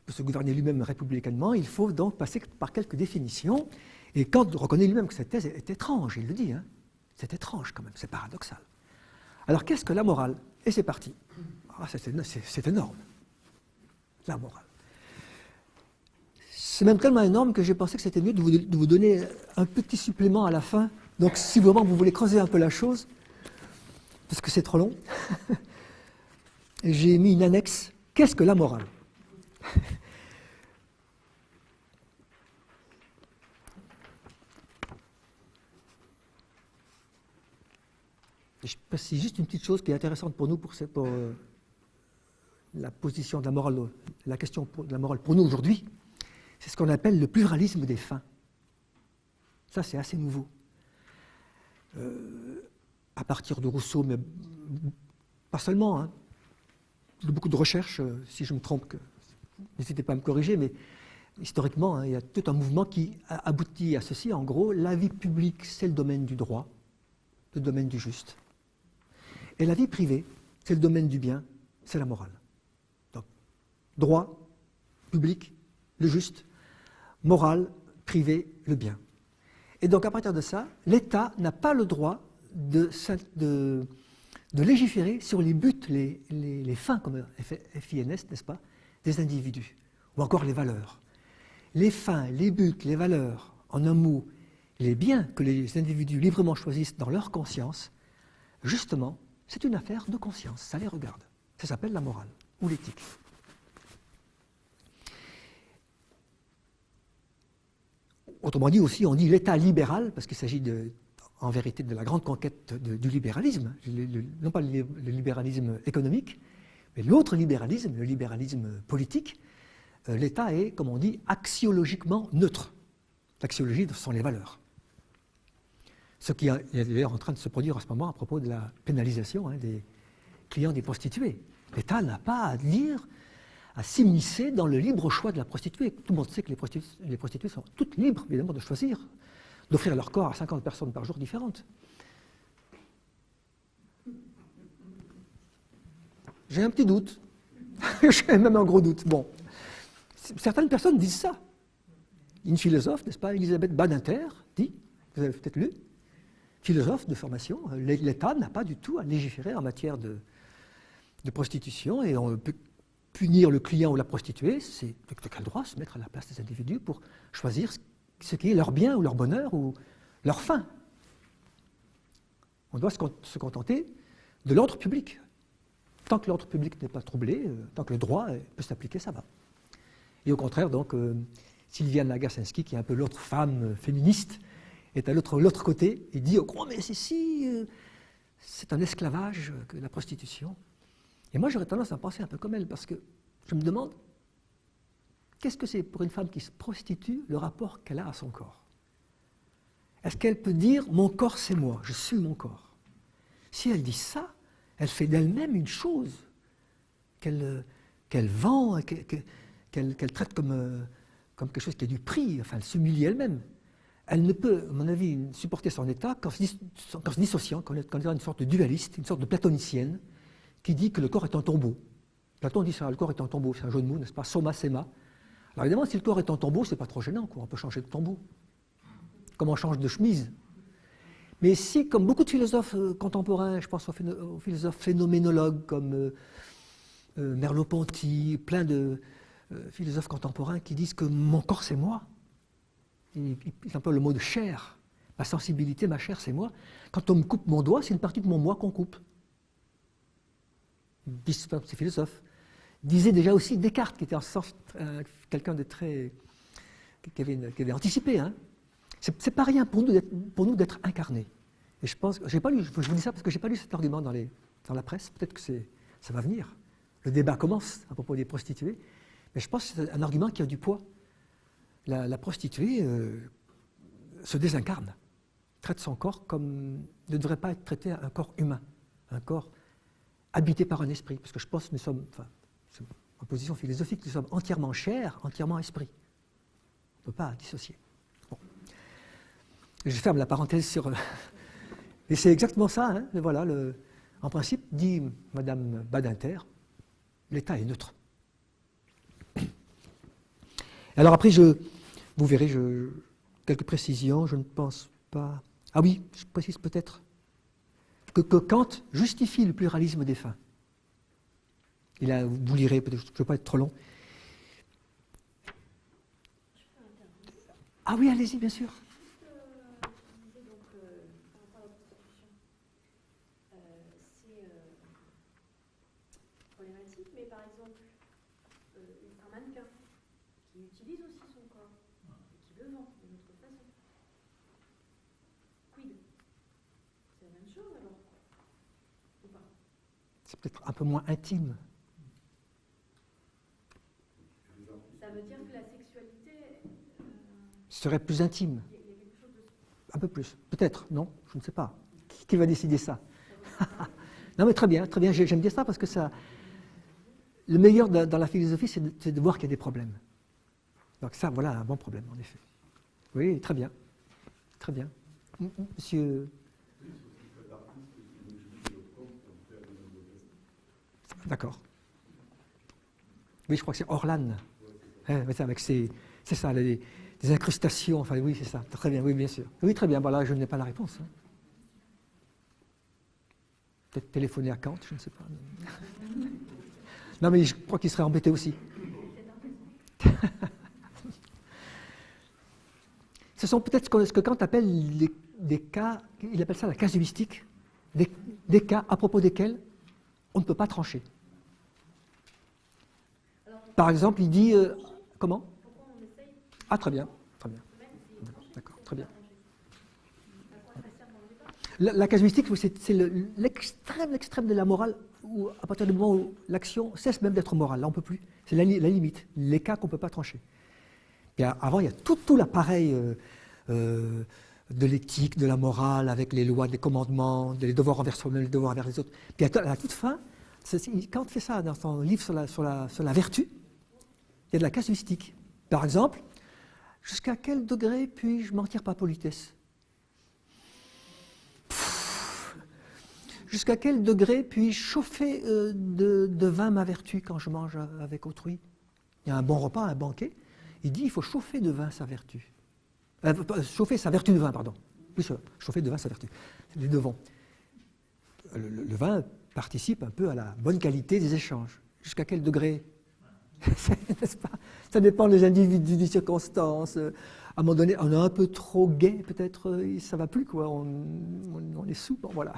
peut se gouverner lui-même républicainement, il faut donc passer par quelques définitions. Et Kant reconnaît lui-même que cette thèse est étrange, il le dit. C'est étrange quand même, c'est paradoxal. Alors, qu'est-ce que la morale? Et c'est parti. Ah, c'est énorme, la morale. C'est même tellement énorme que j'ai pensé que c'était mieux de vous donner un petit supplément à la fin. Donc, si vraiment vous voulez creuser un peu la chose, parce que c'est trop long, j'ai mis une annexe. Qu'est-ce que la morale? Je précise juste une petite chose qui est intéressante pour nous, pour la position de la morale, la question de la morale pour nous aujourd'hui. C'est ce qu'on appelle le pluralisme des fins. Ça, c'est assez nouveau. À partir de Rousseau, mais pas seulement, de beaucoup de recherches, si je me trompe, n'hésitez pas à me corriger, mais historiquement, il y a tout un mouvement qui a abouti à ceci. En gros, la vie publique, c'est le domaine du droit, le domaine du juste. Et la vie privée, c'est le domaine du bien, c'est la morale. Donc, droit, public, le juste, morale, privé, le bien. Et donc, à partir de ça, l'État n'a pas le droit de légiférer sur les buts, les fins, comme FINS, n'est-ce pas, des individus, ou encore les valeurs. Les fins, les buts, les valeurs, en un mot, les biens que les individus librement choisissent dans leur conscience, justement, c'est une affaire de conscience, ça les regarde. Ça s'appelle la morale, ou l'éthique. Autrement dit aussi, on dit l'État libéral, parce qu'il s'agit en vérité de la grande conquête du libéralisme, non pas le libéralisme économique, mais l'autre libéralisme, le libéralisme politique. L'État est, comme on dit, axiologiquement neutre. L'axiologie, ce sont les valeurs. Ce qui est d'ailleurs en train de se produire en ce moment à propos de la pénalisation des clients des prostituées. L'État n'a pas à dire, à s'immiscer dans le libre choix de la prostituée. Tout le monde sait que les prostituées sont toutes libres, évidemment, de choisir, d'offrir leur corps à 50 personnes par jour différentes. J'ai un petit doute. J'ai même un gros doute. Bon. Certaines personnes disent ça. Une philosophe, n'est-ce pas, Elisabeth Badinter, dit, vous avez peut-être lu, philosophe de formation, l'État n'a pas du tout à légiférer en matière de prostitution et on peut punir le client ou la prostituée, c'est de quel droit se mettre à la place des individus pour choisir ce qui est leur bien ou leur bonheur ou leur fin. On doit se contenter de l'ordre public. Tant que l'ordre public n'est pas troublé, tant que le droit peut s'appliquer, ça va. Et au contraire, donc, Sylviane Agacinski, qui est un peu l'autre femme féministe, est à l'autre côté et dit « Oh, mais c'est un esclavage que la prostitution ». Et moi, j'aurais tendance à penser un peu comme elle, parce que je me demande, qu'est-ce que c'est pour une femme qui se prostitue, le rapport qu'elle a à son corps? Est-ce qu'elle peut dire « Mon corps, c'est moi, je suis mon corps ». Si elle dit ça, elle fait d'elle-même une chose qu'elle vend, qu'elle traite comme quelque chose qui a du prix, enfin, elle s'humilie elle-même. Elle ne peut, à mon avis, supporter son état qu'en se dissociant, qu'en étant une sorte de dualiste, une sorte de platonicienne, qui dit que le corps est un tombeau. Platon dit ça, le corps est un tombeau, c'est un jeu de mots, n'est-ce pas, soma, sema. Alors évidemment, si le corps est un tombeau, c'est pas trop gênant, quoi. On peut changer de tombeau. Comme on change de chemise. Mais si, comme beaucoup de philosophes contemporains, je pense aux philosophes phénoménologues comme Merleau-Ponty, plein de philosophes contemporains qui disent que mon corps c'est moi. Ils emploient le mot de chair. Ma sensibilité, ma chair, c'est moi. Quand on me coupe mon doigt, c'est une partie de mon moi qu'on coupe. Disent ces philosophes. Disait déjà aussi Descartes, qui était en sorte quelqu'un de très. Qui avait anticipé. Hein. C'est pas rien pour nous d'être incarnés. Et je pense, j'ai pas lu, je vous dis ça parce que j'ai pas lu cet argument dans la presse. Peut-être que ça va venir. Le débat commence à propos des prostituées, mais je pense que c'est un argument qui a du poids. La prostituée se désincarne, traite son corps comme ne devrait pas être traité un corps humain, un corps habité par un esprit. Parce que je pense que nous sommes, enfin, c'est en position philosophique, nous sommes entièrement chair, entièrement esprit. On ne peut pas dissocier. Bon. Je ferme la parenthèse sur. Et c'est exactement ça, hein, voilà, en principe, dit Madame Badinter, l'État est neutre. Alors après, vous verrez, quelques précisions, je ne pense pas. Ah oui, je précise peut-être que Kant justifie le pluralisme des fins. Vous lirez, peut-être, je ne veux pas être trop long. Ah oui, allez-y, bien sûr. Utilise aussi son corps et qui le vend d'une autre façon. Quid? C'est la même chose alors? Ou pas? C'est peut-être un peu moins intime. Ça veut dire que la sexualité serait plus intime. Il y a quelque chose de... Un peu plus. Peut-être, non? Je ne sais pas. Qui va décider ça? Non mais très bien, j'aime bien ça parce que ça. Le meilleur dans la philosophie, c'est de voir qu'il y a des problèmes. Donc ça, voilà un bon problème, en effet. Oui, très bien. Très bien. Monsieur... D'accord. Oui, je crois que c'est Orlan. Avec c'est ça, des incrustations, enfin oui, c'est ça. Très bien, oui, bien sûr. Oui, très bien, voilà, je n'ai pas la réponse. Hein. Peut-être téléphoner à Kant, je ne sais pas. Non, mais je crois qu'il serait embêté aussi. Ce sont peut-être ce que Kant appelle des cas, il appelle ça la casuistique, des cas à propos desquels on ne peut pas trancher. Par exemple, il dit... comment? Ah, très bien. D'accord, très bien. La casuistique, c'est l'extrême de la morale, où à partir du moment où l'action cesse même d'être morale, là on ne peut plus. C'est la limite, les cas qu'on ne peut pas trancher. Et avant, il y a tout l'appareil de l'éthique, de la morale, avec les lois, les commandements, les devoirs envers soi-même, les devoirs envers les autres. Puis à la toute fin, Kant fait ça dans son livre sur la vertu, il y a de la casuistique. Par exemple, jusqu'à quel degré puis-je mentir par politesse? Jusqu'à quel degré puis-je chauffer de vin ma vertu quand je mange avec autrui? Il y a un bon repas, un banquet. Il dit qu'il faut chauffer de vin sa vertu. Chauffer sa vertu de vin, pardon. Oui, chauffer de vin sa vertu. Les deux vont. Le vin participe un peu à la bonne qualité des échanges. Jusqu'à quel degré? N'est-ce pas? Ça dépend des individus, des circonstances. À un moment donné, on est un peu trop gai, peut-être, ça ne va plus, quoi. On est sous, bon, voilà.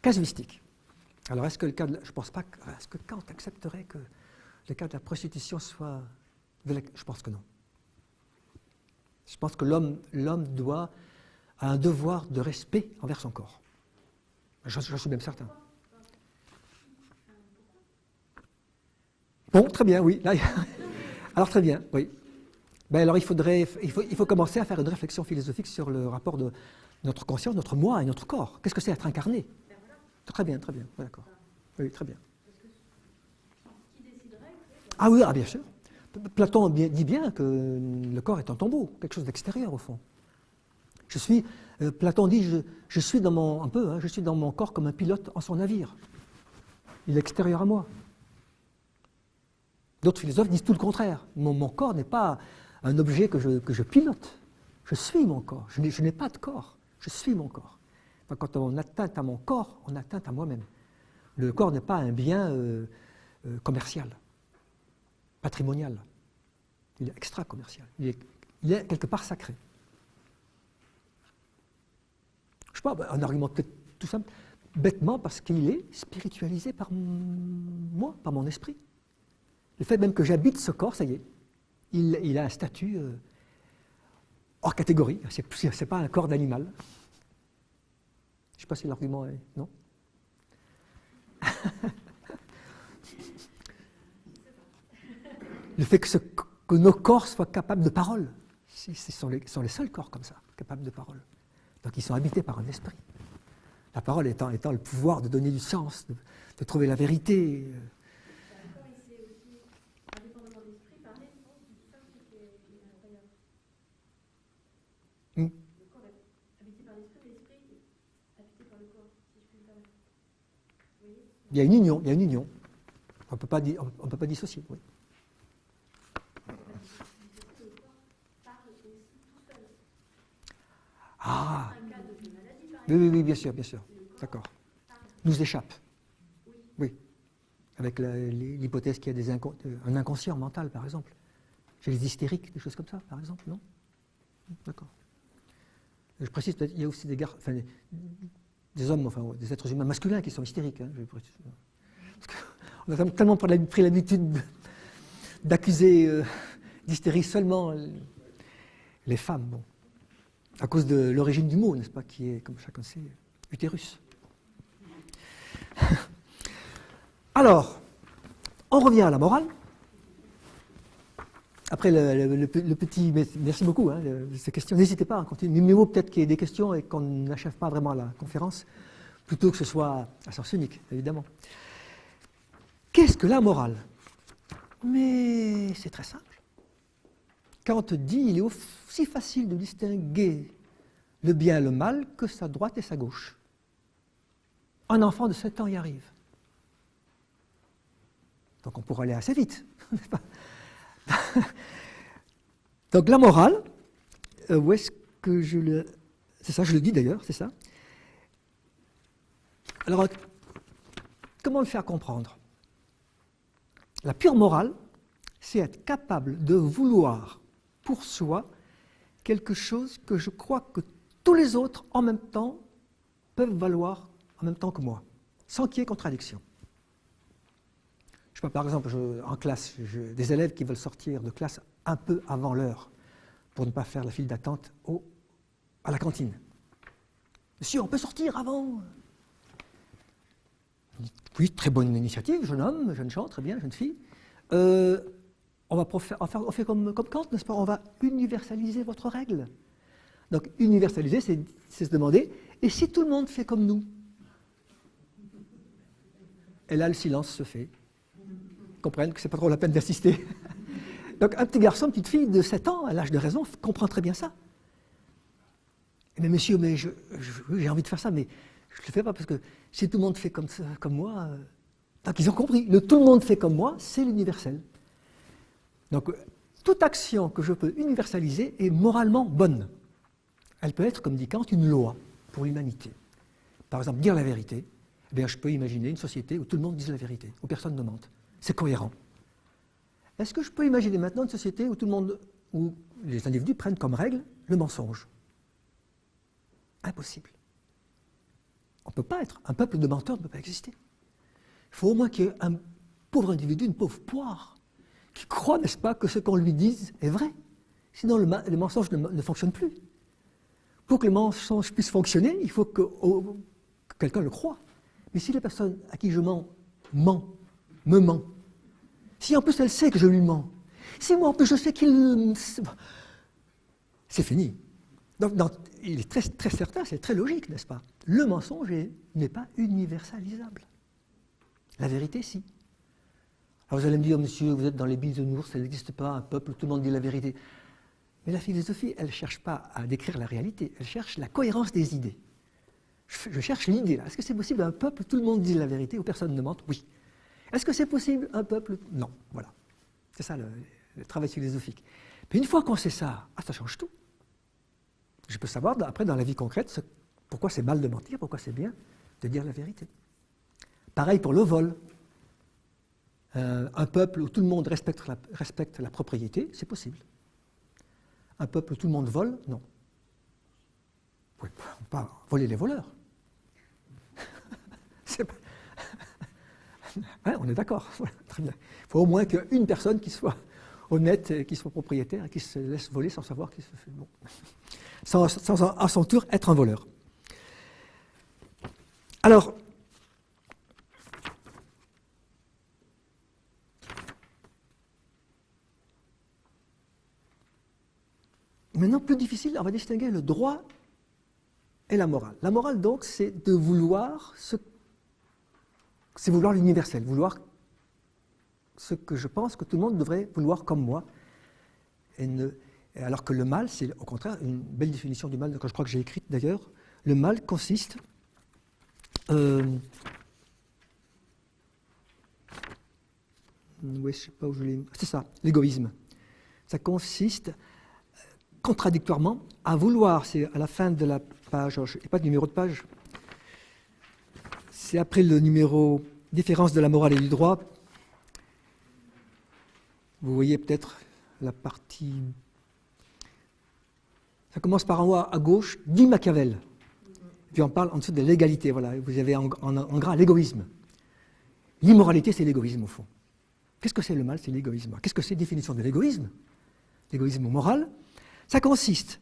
Casuistique. Alors, est-ce que je pense pas, est-ce que Kant accepterait que le cas de la prostitution soit... Je pense que non. Je pense que l'homme a un devoir de respect envers son corps. J'en suis même certain. Bon, très bien, oui. Là, alors, très bien, oui. Ben, alors, il faut commencer à faire une réflexion philosophique sur le rapport de notre conscience, notre moi et notre corps. Qu'est-ce que c'est être incarné? Très bien, oui, d'accord. Oui, très bien. Ah oui, bien sûr. Platon dit bien que le corps est un tombeau, quelque chose d'extérieur au fond. Platon dit, je suis dans mon corps comme un pilote en son navire. Il est extérieur à moi. D'autres philosophes disent tout le contraire. Mon corps n'est pas un objet que je pilote. Je suis mon corps. Je n'ai pas de corps. Je suis mon corps. Enfin, quand on atteint à mon corps, on atteint à moi-même. Le corps n'est pas un bien commercial, patrimonial. Il est extra-commercial. Il est quelque part sacré. Je ne sais pas, un argument peut-être tout simple, bêtement parce qu'il est spiritualisé par moi, par mon esprit. Le fait même que j'habite ce corps, ça y est, il a un statut hors catégorie. Ce n'est pas un corps d'animal. Je ne sais pas si l'argument est... Non. Le fait que nos corps soient capables de parole. Ce sont les seuls corps comme ça, capables de parole. Donc ils sont habités par un esprit. La parole étant le pouvoir de donner du sens, de trouver la vérité. Le corps, il sait aussi, indépendamment de l'esprit, parler, je pense, du ça, c'est qui est incroyable. Mm. Le corps est habité par l'esprit, l'esprit est habité par le corps, si je puis me permettre. Vous voyez? Il y a une union, il y a une union. On ne peut pas dissocier. Oui. Le corps parle aussi tout seul. Ah, Un cas de maladie, par oui, oui, oui, bien sûr, bien sûr. D'accord. Nous échappe. Oui. Oui. Avec l'hypothèse qu'il y a un inconscient mental, par exemple. Chez les hystériques, des choses comme ça, par exemple, non? D'accord. Je précise, il y a aussi des hommes, enfin, des êtres humains masculins qui sont hystériques. Hein, on a tellement pris l'habitude d'accuser d'hystérie seulement les femmes, bon, à cause de l'origine du mot, n'est-ce pas, qui est, comme chacun sait, utérus. Alors, on revient à la morale. Après le petit... Merci beaucoup, hein, ces questions. N'hésitez pas à continuer. Mieux peut-être qu'il y ait des questions et qu'on n'achève pas vraiment la conférence, plutôt que ce soit à sens unique, évidemment. Qu'est-ce que la morale? Mais c'est très simple. Kant dit il est aussi facile de distinguer le bien et le mal que sa droite et sa gauche. Un enfant de 7 ans y arrive. Donc on pourra aller assez vite. Donc la morale, où est-ce que je le... C'est ça, je le dis d'ailleurs, c'est ça. Alors, comment le faire comprendre? La pure morale, c'est être capable de vouloir pour soi quelque chose que je crois que tous les autres en même temps peuvent valoir en même temps que moi, sans qu'il y ait contradiction. Je sais pas, par exemple, en classe, des élèves qui veulent sortir de classe un peu avant l'heure pour ne pas faire la file d'attente à la cantine. Monsieur, on peut sortir avant? Oui, très bonne initiative, jeune homme, jeune gens, très bien, jeune fille. On fait comme Kant, n'est-ce pas? On va universaliser votre règle. Donc, universaliser, c'est se demander, et si tout le monde fait comme nous? Et là, le silence se fait. Ils comprennent que ce n'est pas trop la peine d'assister. Donc, un petit garçon, une petite fille de 7 ans, à l'âge de raison, comprend très bien ça. Mais monsieur, mais j'ai envie de faire ça, mais je ne le fais pas parce que si tout le monde fait comme moi... Donc, ils ont compris. Le tout le monde fait comme moi, c'est l'universel. Donc, toute action que je peux universaliser est moralement bonne. Elle peut être, comme dit Kant, une loi pour l'humanité. Par exemple, dire la vérité. Eh bien, je peux imaginer une société où tout le monde dise la vérité, où personne ne mente. C'est cohérent. Est-ce que je peux imaginer maintenant une société où les individus prennent comme règle le mensonge? Impossible. On ne peut pas être. Un peuple de menteurs ne peut pas exister. Il faut au moins qu'il y ait un pauvre individu, une pauvre poire, qui croit, n'est-ce pas, que ce qu'on lui dise est vrai. Sinon, le mensonge ne fonctionne plus. Pour que le mensonge puisse fonctionner, il faut que quelqu'un le croie. Mais si la personne à qui je mens me ment, si en plus elle sait que je lui mens, si moi en plus je sais qu'il... C'est fini. Donc, il est très, très certain, c'est très logique, n'est-ce pas? Le mensonge n'est pas universalisable. La vérité, si. Alors vous allez me dire, monsieur, vous êtes dans les bisounours, ça n'existe pas, un peuple où tout le monde dit la vérité. Mais la philosophie, elle ne cherche pas à décrire la réalité, elle cherche la cohérence des idées. Je cherche l'idée, là. Est-ce que c'est possible un peuple où tout le monde dit la vérité, où personne ne mente? Oui. Est-ce que c'est possible un peuple? Non. Voilà. C'est ça le travail philosophique. Puis une fois qu'on sait ça, ça change tout. Je peux savoir, après, dans la vie concrète, pourquoi c'est mal de mentir, pourquoi c'est bien de dire la vérité. Pareil pour le vol. Un peuple où tout le monde respecte la propriété, c'est possible. Un peuple où tout le monde vole, non. Vous ne pouvez pas voler les voleurs. Pas... Hein, on est d'accord. Très bien. Il faut au moins qu'une personne qui soit honnête, qui soit propriétaire, et qui se laisse voler sans savoir qu'il se fait. Bon. Sans à son tour être un voleur. Alors, maintenant, plus difficile, on va distinguer le droit et la morale. La morale, donc, c'est de vouloir c'est vouloir l'universel, vouloir ce que je pense que tout le monde devrait vouloir comme moi. Alors que le mal, c'est au contraire une belle définition du mal, que je crois que j'ai écrite d'ailleurs. Le mal consiste oui, je ne sais pas où je l'ai. C'est ça, l'égoïsme. Ça consiste contradictoirement à vouloir, c'est à la fin de la page, il n'y a pas de numéro de page, c'est après le numéro différence de la morale et du droit. Vous voyez peut-être la partie. Ça commence par en haut à gauche, dit Machiavel. Puis on parle en dessous de l'égalité. Voilà, vous avez en gras l'égoïsme. L'immoralité, c'est l'égoïsme au fond. Qu'est-ce que c'est le mal? C'est l'égoïsme. Qu'est-ce que c'est la définition de l'égoïsme? L'égoïsme moral, ça consiste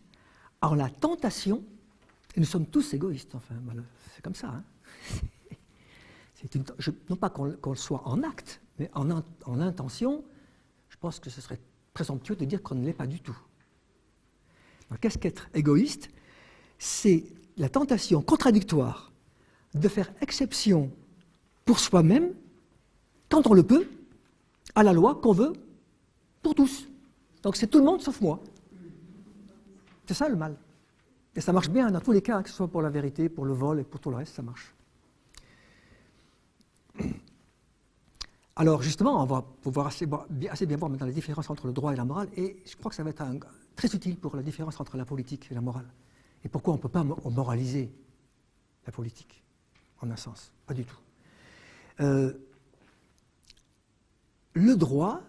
en la tentation, et nous sommes tous égoïstes, enfin, c'est comme ça. Hein. Non pas qu'on le soit en acte, mais en intention, je pense que ce serait présomptueux de dire qu'on ne l'est pas du tout. Donc, qu'est-ce qu'être égoïste? C'est la tentation contradictoire de faire exception pour soi-même, quand on le peut, à la loi qu'on veut pour tous. Donc c'est tout le monde sauf moi. C'est ça le mal. Et ça marche bien dans tous les cas, que ce soit pour la vérité, pour le vol et pour tout le reste, ça marche. Alors justement, on va pouvoir assez bien voir maintenant la différence entre le droit et la morale, et je crois que ça va être très utile pour la différence entre la politique et la morale. Et pourquoi on ne peut pas moraliser la politique, en un sens? Pas du tout. Le droit,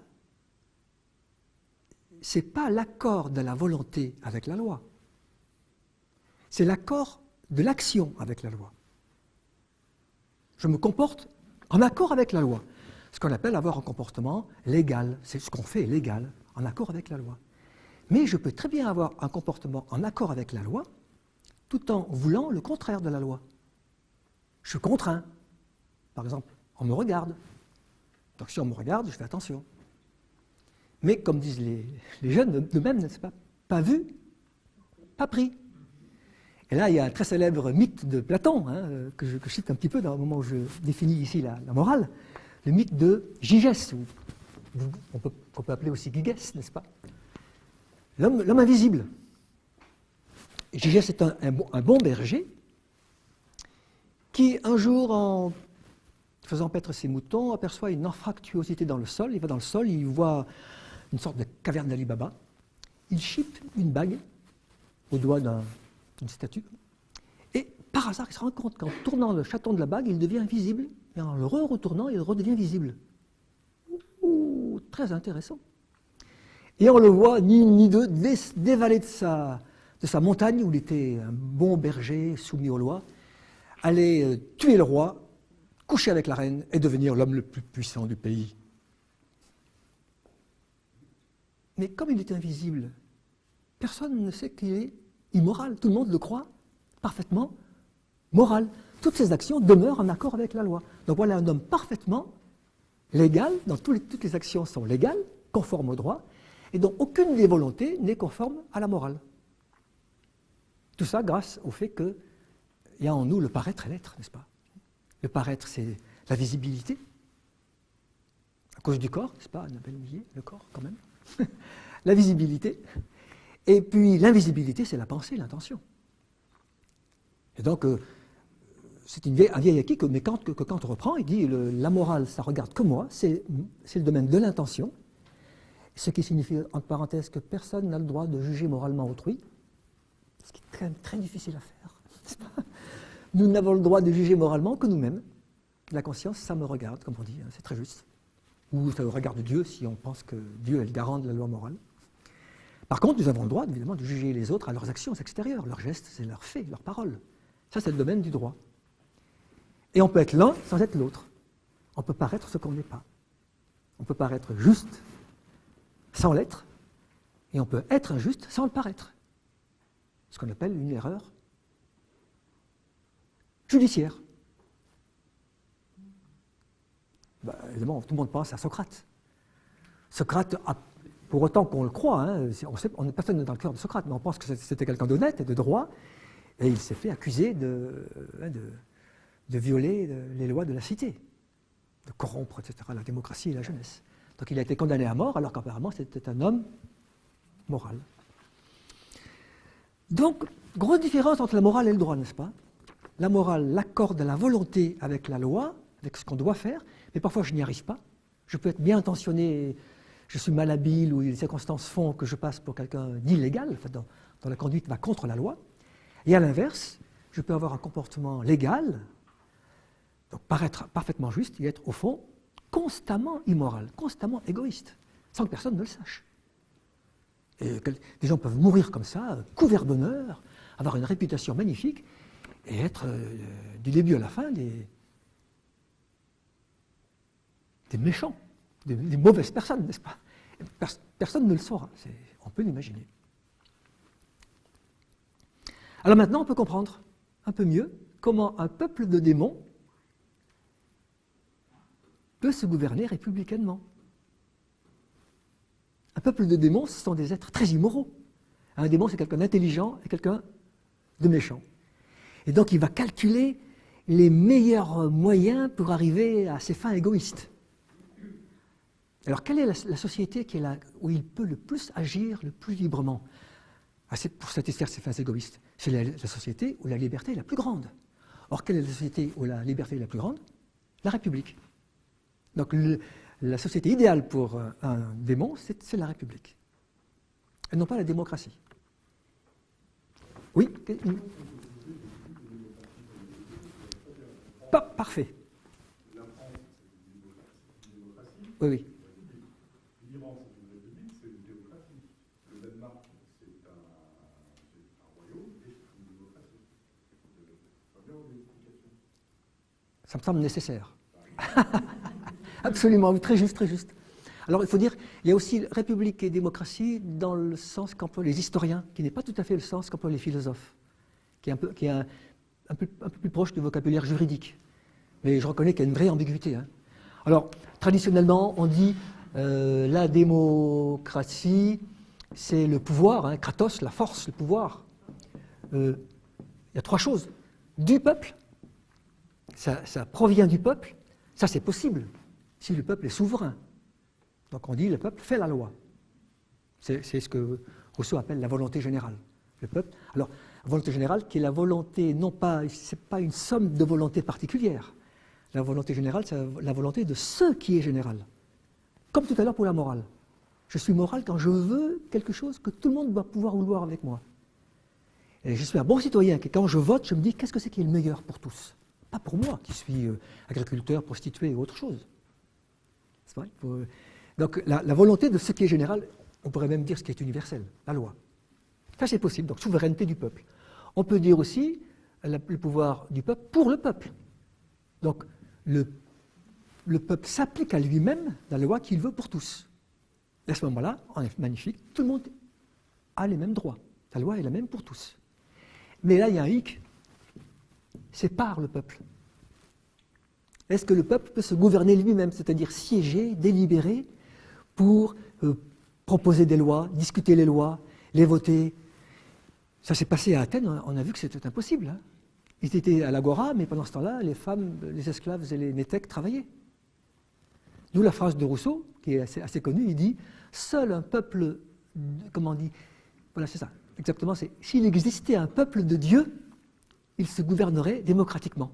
ce n'est pas l'accord de la volonté avec la loi. C'est l'accord de l'action avec la loi. Je me comporte en accord avec la loi. Ce qu'on appelle avoir un comportement légal. C'est ce qu'on fait légal, en accord avec la loi. Mais je peux très bien avoir un comportement en accord avec la loi, tout en voulant le contraire de la loi. Je suis contraint. Par exemple, on me regarde. Donc si on me regarde, je fais attention. Mais comme disent les jeunes d'eux-mêmes, n'est-ce pas? Pas vu, pas pris. Et là, il y a un très célèbre mythe de Platon, hein, que je cite un petit peu dans le moment où je définis ici la morale, le mythe de Gygès, qu'on peut appeler aussi Gygès, n'est-ce pas? L'homme invisible. Gygès est un bon berger qui, un jour, en faisant paître ses moutons, aperçoit une anfractuosité dans le sol. Il va dans le sol, il voit une sorte de caverne d'Ali Baba. Il chipe une bague au doigt d'une statue. Et par hasard, il se rend compte qu'en tournant le chaton de la bague, il devient invisible. Et en le retournant, il redevient visible. Ouh, très intéressant. Et on le voit, ni deux, dévaler de sa montagne, où il était un bon berger soumis aux lois, aller tuer le roi, coucher avec la reine et devenir l'homme le plus puissant du pays. Mais comme il est invisible, personne ne sait qu'il est immoral. Tout le monde le croit parfaitement moral. Toutes ses actions demeurent en accord avec la loi. Donc voilà un homme parfaitement légal, dont toutes les actions sont légales, conformes au droit, et dont aucune des volontés n'est conforme à la morale. Tout ça grâce au fait qu'il y a en nous le paraître et l'être, n'est-ce pas? Le paraître, c'est la visibilité, à cause du corps, n'est-ce pas, Annabelle Millet, le corps quand même. La visibilité. Et puis l'invisibilité, c'est la pensée, l'intention. Et donc, c'est un vieil acquis que Kant reprend, il dit la morale, ça regarde que moi, c'est le domaine de l'intention, ce qui signifie, entre parenthèses, que personne n'a le droit de juger moralement autrui, ce qui est très, très difficile à faire, n'est-ce pas? Nous n'avons le droit de juger moralement que nous-mêmes. La conscience, ça me regarde, comme on dit, hein, c'est très juste. Ou ça regarde Dieu si on pense que Dieu est le garant de la loi morale. Par contre, nous avons le droit, évidemment, de juger les autres à leurs actions extérieures, leurs gestes et leurs faits, leurs paroles. Ça, c'est le domaine du droit. Et on peut être l'un sans être l'autre. On peut paraître ce qu'on n'est pas. On peut paraître juste sans l'être, et on peut être injuste sans le paraître. Ce qu'on appelle une erreur judiciaire. Évidemment, tout le monde pense à Socrate. Socrate, pour autant qu'on le croit, hein, on n'est personne dans le cœur de Socrate, mais on pense que c'était quelqu'un d'honnête et de droit, et il s'est fait accuser de violer les lois de la cité, de corrompre, etc., la démocratie et la jeunesse. Donc il a été condamné à mort, alors qu'apparemment c'était un homme moral. Donc, grosse différence entre la morale et le droit, n'est-ce pas? La morale l'accorde la volonté avec la loi, avec ce qu'on doit faire, mais parfois je n'y arrive pas. Je peux être bien intentionné, je suis malhabile ou les circonstances font que je passe pour quelqu'un d'illégal, enfin, dont la conduite va contre la loi. Et à l'inverse, je peux avoir un comportement légal, donc paraître parfaitement juste et être au fond constamment immoral, constamment égoïste, sans que personne ne le sache. Et des gens peuvent mourir comme ça, couverts d'honneur, avoir une réputation magnifique, et être du début à la fin des méchants, des mauvaises personnes, n'est-ce pas? Personne ne le saura, on peut l'imaginer. Alors maintenant, on peut comprendre un peu mieux comment un peuple de démons peut se gouverner républicainement. Un peuple de démons, ce sont des êtres très immoraux. Un démon, c'est quelqu'un d'intelligent et quelqu'un de méchant. Et donc, il va calculer les meilleurs moyens pour arriver à ses fins égoïstes. Alors, quelle est la société où il peut le plus agir, le plus librement pour satisfaire ses fins égoïstes? C'est la société où la liberté est la plus grande. Or, quelle est la société où la liberté est la plus grande? La République. Donc, la société idéale pour un démon, c'est la République. Et non pas la démocratie. Oui? Parfait. Oui, oui. L'Iran, c'est une république, c'est une démocratie. Le Danemark, c'est un royaume et c'est une démocratie. Ça vient aux explications. Ça me semble nécessaire. Absolument, oui, très juste, très juste. Alors, il faut dire, il y a aussi république et démocratie dans le sens qu'emploient les historiens, qui n'est pas tout à fait le sens qu'emploient les philosophes, qui est un peu plus proche du vocabulaire juridique. Mais je reconnais qu'il y a une vraie ambiguïté. Hein. Alors, traditionnellement, on dit la démocratie, c'est le pouvoir, hein, kratos, la force, le pouvoir. Il y a trois choses. Du peuple, ça provient du peuple, ça c'est possible, si le peuple est souverain. Donc on dit le peuple fait la loi. C'est ce que Rousseau appelle la volonté générale. Le peuple. Alors, la volonté générale qui est la volonté, non pas, c'est pas une somme de volontés particulières. La volonté générale, c'est la volonté de ce qui est général. Comme tout à l'heure pour la morale. Je suis moral quand je veux quelque chose que tout le monde doit pouvoir vouloir avec moi. Et je suis un bon citoyen, que quand je vote, je me dis qu'est-ce que c'est qui est le meilleur pour tous. Pas pour moi, qui suis agriculteur, prostitué ou autre chose. C'est vrai. Donc la volonté de ce qui est général, on pourrait même dire ce qui est universel, la loi. Ça c'est possible, donc souveraineté du peuple. On peut dire aussi le pouvoir du peuple pour le peuple. Donc le peuple s'applique à lui-même la loi qu'il veut pour tous. Et à ce moment-là, on est magnifique, tout le monde a les mêmes droits. La loi est la même pour tous. Mais là, il y a un hic, c'est par le peuple. Est-ce que le peuple peut se gouverner lui-même, c'est-à-dire siéger, délibérer, pour proposer des lois, discuter les lois, les voter? Ça s'est passé à Athènes, on a vu que c'était impossible. Hein. Ils étaient à l'agora, mais pendant ce temps-là, les femmes, les esclaves et les métèques travaillaient. D'où la phrase de Rousseau, qui est assez connue, il dit « Seul un peuple, comment on dit, voilà c'est ça, exactement, c'est s'il existait un peuple de Dieu, il se gouvernerait démocratiquement. »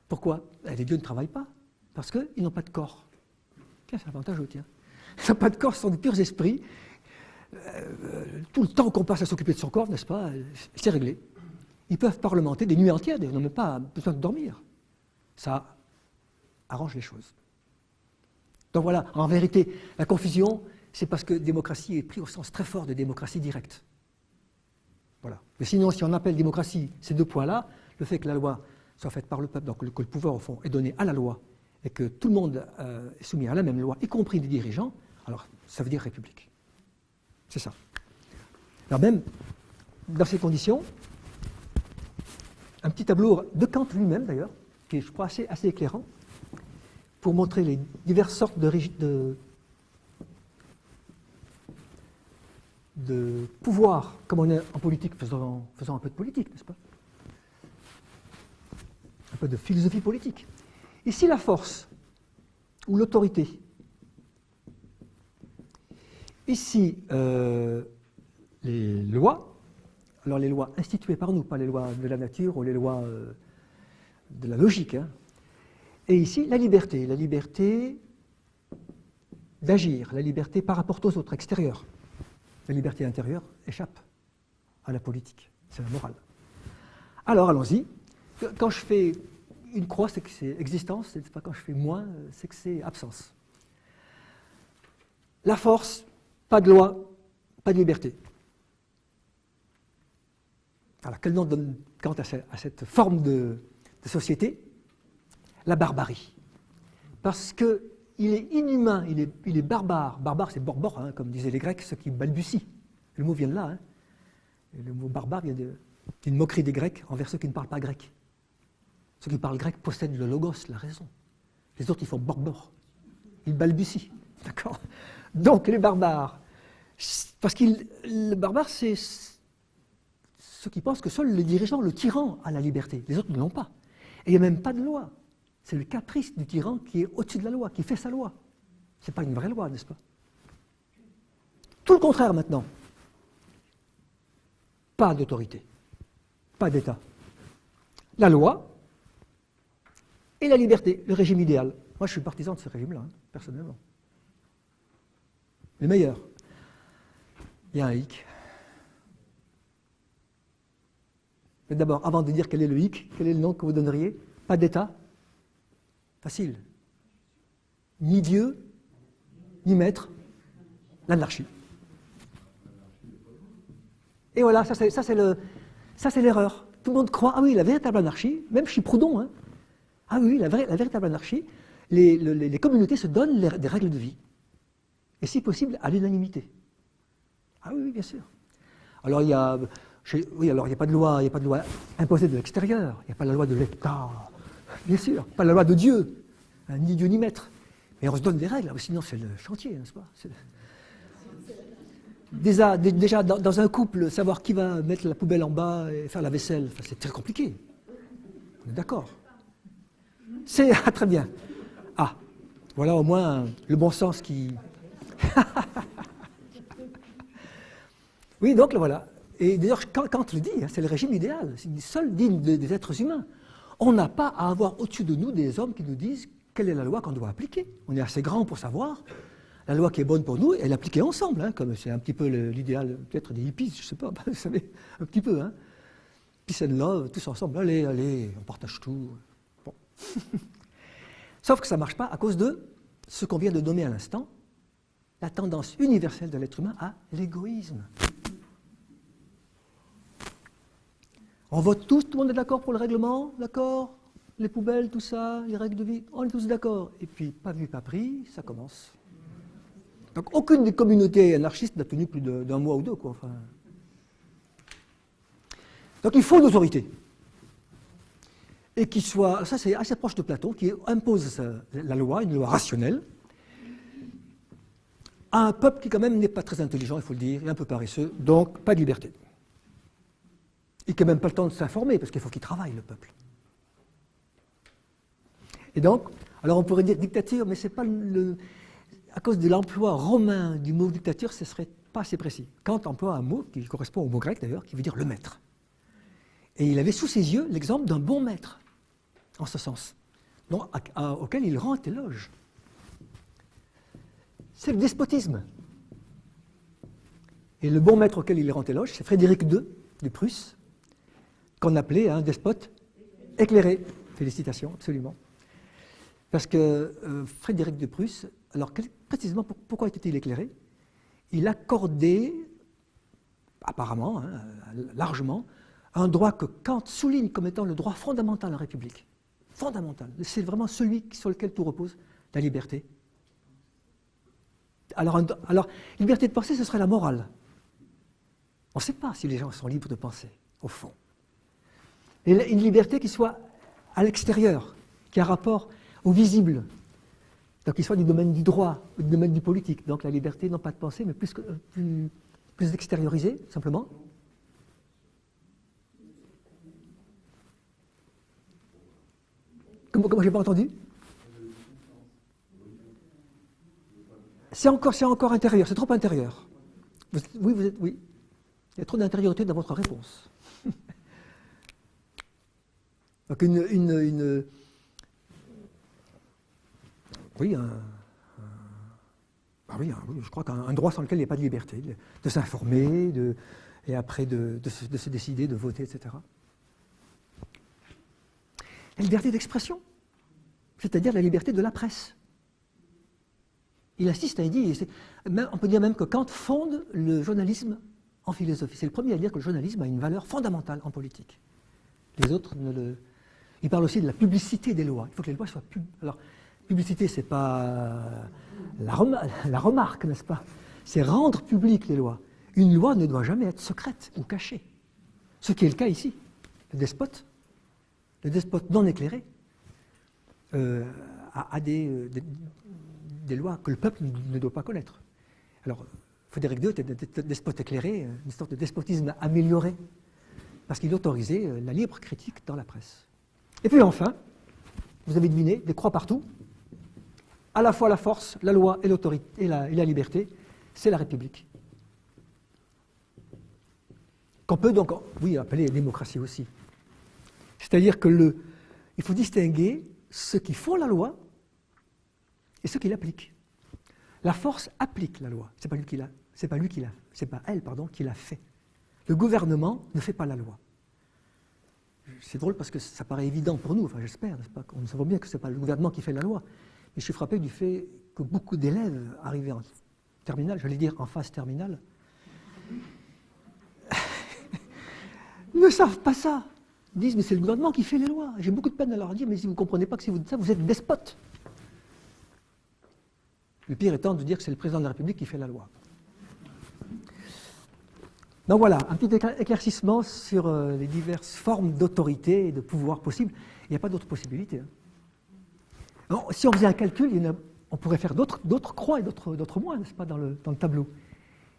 Pourquoi? Les dieux ne travaillent pas, parce qu'ils n'ont pas de corps. Tiens, c'est avantageux, tiens. Ils n'ont pas de corps, ce sont des purs esprits. tout le temps qu'on passe à s'occuper de son corps, n'est-ce pas, c'est réglé. Ils peuvent parlementer des nuits entières, ils n'ont même pas besoin de dormir. Ça arrange les choses. Donc voilà, en vérité, la confusion, c'est parce que démocratie est pris au sens très fort de démocratie directe. Voilà. Mais sinon, si on appelle démocratie ces deux points-là, le fait que la loi soit faite par le peuple, donc que le pouvoir, au fond, est donné à la loi, et que tout le monde est soumis à la même loi, y compris les dirigeants, alors ça veut dire république. C'est ça. Alors même, dans ces conditions, un petit tableau de Kant lui-même, d'ailleurs, qui est, je crois, assez éclairant, pour montrer les diverses sortes de pouvoir, comme on est en politique, faisant un peu de politique, n'est-ce pas? Un peu de philosophie politique. Ici, la force, ou l'autorité. Ici, les lois. Alors les lois instituées par nous, pas les lois de la nature ou les lois de la logique. Hein. Et ici, la liberté d'agir, la liberté par rapport aux autres, extérieurs. La liberté intérieure échappe à la politique, c'est la morale. Alors allons-y. Quand je fais une croix, c'est que c'est existence, c'est pas quand je fais moins, c'est que c'est absence. La force, pas de loi, pas de liberté. Alors, quel nom donne Kant à cette forme de société? La barbarie. Parce qu'il est inhumain, il est barbare. Barbare, c'est borbor, hein, comme disaient les Grecs, ceux qui balbutient. Le mot vient de là. Hein. Et le mot barbare vient d'une moquerie des Grecs envers ceux qui ne parlent pas grec. Ceux qui parlent grec possèdent le logos, la raison. Les autres, ils font borbor. Ils balbutient. D'accord? Donc, les barbares. Parce que le barbare, c'est ceux qui pensent que seul le dirigeant, le tyran, a la liberté. Les autres ne l'ont pas. Et il n'y a même pas de loi. C'est le caprice du tyran qui est au-dessus de la loi, qui fait sa loi. Ce n'est pas une vraie loi, n'est-ce pas? Tout le contraire maintenant. Pas d'autorité, pas d'État. La loi et la liberté, le régime idéal. Moi, je suis partisan de ce régime-là, hein, personnellement. Le meilleur. Il y a un hic. Mais d'abord, avant de dire quel est le hic, quel est le nom que vous donneriez? Pas d'État. Facile. Ni Dieu, ni maître. L'anarchie. Et voilà, ça c'est l'erreur. Tout le monde croit, ah oui, la véritable anarchie, même chez Proudhon, hein, ah oui, la véritable anarchie, les communautés se donnent des règles de vie. Et si possible, à l'unanimité. Ah oui, bien sûr. Alors il y a, il n'y a pas de loi, imposée de l'extérieur, il n'y a pas la loi de l'État, bien sûr, pas la loi de Dieu, hein, ni Dieu ni maître. Mais on se donne des règles, sinon c'est le chantier, n'est-ce pas? Déjà, dans un couple, savoir qui va mettre la poubelle en bas et faire la vaisselle, c'est très compliqué. On est d'accord. C'est très bien. Ah, voilà au moins le bon sens qui... Oui, donc voilà. Et d'ailleurs, Kant le dit, hein, c'est le régime idéal, c'est le seul digne des êtres humains. On n'a pas à avoir au-dessus de nous des hommes qui nous disent quelle est la loi qu'on doit appliquer. On est assez grand pour savoir. La loi qui est bonne pour nous, elle est appliquée ensemble, hein, comme c'est un petit peu l'idéal peut-être des hippies, je ne sais pas, vous savez, un petit peu. Hein. Peace and love, tous ensemble, allez, on partage tout. Bon. Sauf que ça ne marche pas à cause de ce qu'on vient de nommer à l'instant, la tendance universelle de l'être humain à l'égoïsme. On vote tous, tout le monde est d'accord pour le règlement, d'accord? Les poubelles, tout ça, les règles de vie, on est tous d'accord. Et puis, pas vu, pas pris, ça commence. Donc aucune des communautés anarchistes n'a tenu plus d'un mois ou deux, quoi. Enfin. Donc il faut une autorité. Et qui soit, ça c'est assez proche de Platon, qui impose la loi, une loi rationnelle, à un peuple qui quand même n'est pas très intelligent, il faut le dire, et un peu paresseux, donc pas de liberté. Et qui n'a même pas le temps de s'informer, parce qu'il faut qu'il travaille, le peuple. Et donc, alors on pourrait dire dictature, mais c'est pas à cause de l'emploi romain du mot dictature, ce ne serait pas assez précis. Kant emploie un mot qui correspond au mot grec d'ailleurs, qui veut dire le maître. Et il avait sous ses yeux l'exemple d'un bon maître, en ce sens, auquel il rend éloge. C'est le despotisme. Et le bon maître auquel il rend éloge, c'est Frédéric II de Prusse, qu'on appelait un despote éclairé. Félicitations, absolument. Parce que Frédéric de Prusse, alors précisément pourquoi était-il éclairé? Il accordait, apparemment, hein, largement, un droit que Kant souligne comme étant le droit fondamental à la République. Fondamental. C'est vraiment celui sur lequel tout repose, la liberté. Alors, liberté de penser, ce serait la morale. On ne sait pas si les gens sont libres de penser, au fond. Et une liberté qui soit à l'extérieur, qui a rapport au visible, donc qui soit du domaine du droit, du domaine du politique. Donc la liberté, non pas de penser, mais plus extériorisée, simplement. Comment j'ai pas entendu? C'est encore intérieur, c'est trop intérieur. Oui. Il y a trop d'intériorité dans votre réponse. Donc oui, je crois qu'un droit sans lequel il n'y a pas de liberté, de s'informer, et après de se décider, de voter, etc. La liberté d'expression, c'est-à-dire la liberté de la presse. Il insiste, il dit, on peut dire même que Kant fonde le journalisme en philosophie. C'est le premier à dire que le journalisme a une valeur fondamentale en politique. Les autres ne le... Il parle aussi de la publicité des lois. Il faut que les lois soient Alors, publicité, ce n'est pas la remarque, n'est-ce pas? C'est rendre publiques les lois. Une loi ne doit jamais être secrète ou cachée. Ce qui est le cas ici. Le despote non éclairé, a des lois que le peuple ne doit pas connaître. Alors, Frédéric II était un despote éclairé, une sorte de despotisme amélioré, parce qu'il autorisait la libre critique dans la presse. Et puis enfin, vous avez deviné, des croix partout, à la fois la force, la loi et l'autorité et la liberté, c'est la République. Qu'on peut donc, oui, appeler démocratie aussi. C'est-à-dire que il faut distinguer ceux qui font la loi et ceux qui l'appliquent. La force applique la loi, c'est pas elle qui l'a fait. Le gouvernement ne fait pas la loi. C'est drôle parce que ça paraît évident pour nous, enfin j'espère, n'est-ce pas? On sait bien que ce n'est pas le gouvernement qui fait la loi. Mais je suis frappé du fait que beaucoup d'élèves arrivés en terminale, j'allais dire en phase terminale, ne savent pas ça. Ils disent, mais c'est le gouvernement qui fait les lois. J'ai beaucoup de peine à leur dire, mais si vous ne comprenez pas que si vous dites ça, vous êtes despote. Le pire étant de dire que c'est le président de la République qui fait la loi. Donc voilà, un petit éclaircissement sur les diverses formes d'autorité et de pouvoir possibles. Il n'y a pas d'autres possibilités. Alors, si on faisait un calcul, on pourrait faire d'autres croix et d'autres moins, n'est-ce pas, dans le tableau.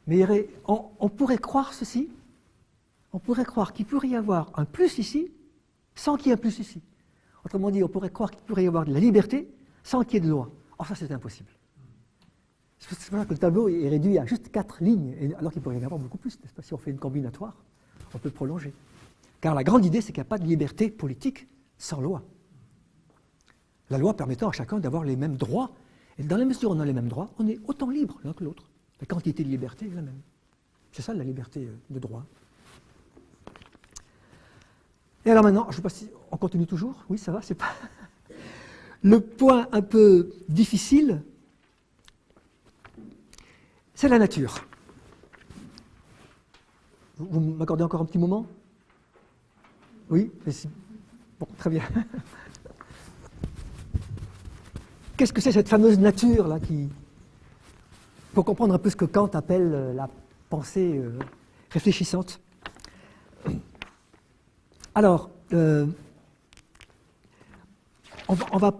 Mais on pourrait croire ceci, on pourrait croire qu'il pourrait y avoir un plus ici, sans qu'il y ait un plus ici. Autrement dit, on pourrait croire qu'il pourrait y avoir de la liberté, sans qu'il y ait de loi. Or ça, c'est impossible. C'est pour ça que le tableau est réduit à juste 4 lignes, alors qu'il pourrait y en avoir beaucoup plus, n'est-ce pas? Si on fait une combinatoire, on peut prolonger. Car la grande idée, c'est qu'il n'y a pas de liberté politique sans loi. La loi permettant à chacun d'avoir les mêmes droits. Et dans la mesure où on a les mêmes droits, on est autant libre l'un que l'autre. La quantité de liberté est la même. C'est ça la liberté de droit. Et alors maintenant, je ne sais pas si on continue toujours. Oui, ça va, c'est pas... Le point un peu difficile, c'est la nature. Vous m'accordez encore un petit moment? Oui? Bon, très bien. Qu'est-ce que c'est cette fameuse nature-là pour comprendre un peu ce que Kant appelle la pensée réfléchissante. Alors, on va...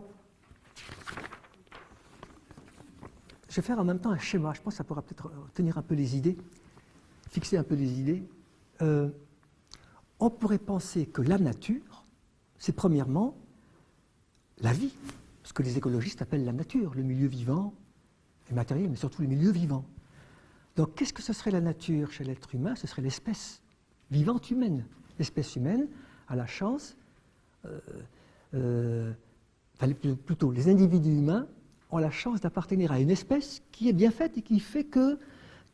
Je vais faire en même temps un schéma, je pense que ça pourra peut-être tenir un peu les idées, fixer un peu les idées. On pourrait penser que la nature, c'est premièrement la vie, ce que les écologistes appellent la nature, le milieu vivant et matériel, mais surtout le milieu vivant. Donc qu'est-ce que ce serait la nature chez l'être humain? Ce serait l'espèce vivante humaine. L'espèce humaine a la chance, plutôt les individus humains ont la chance d'appartenir à une espèce qui est bien faite et qui fait que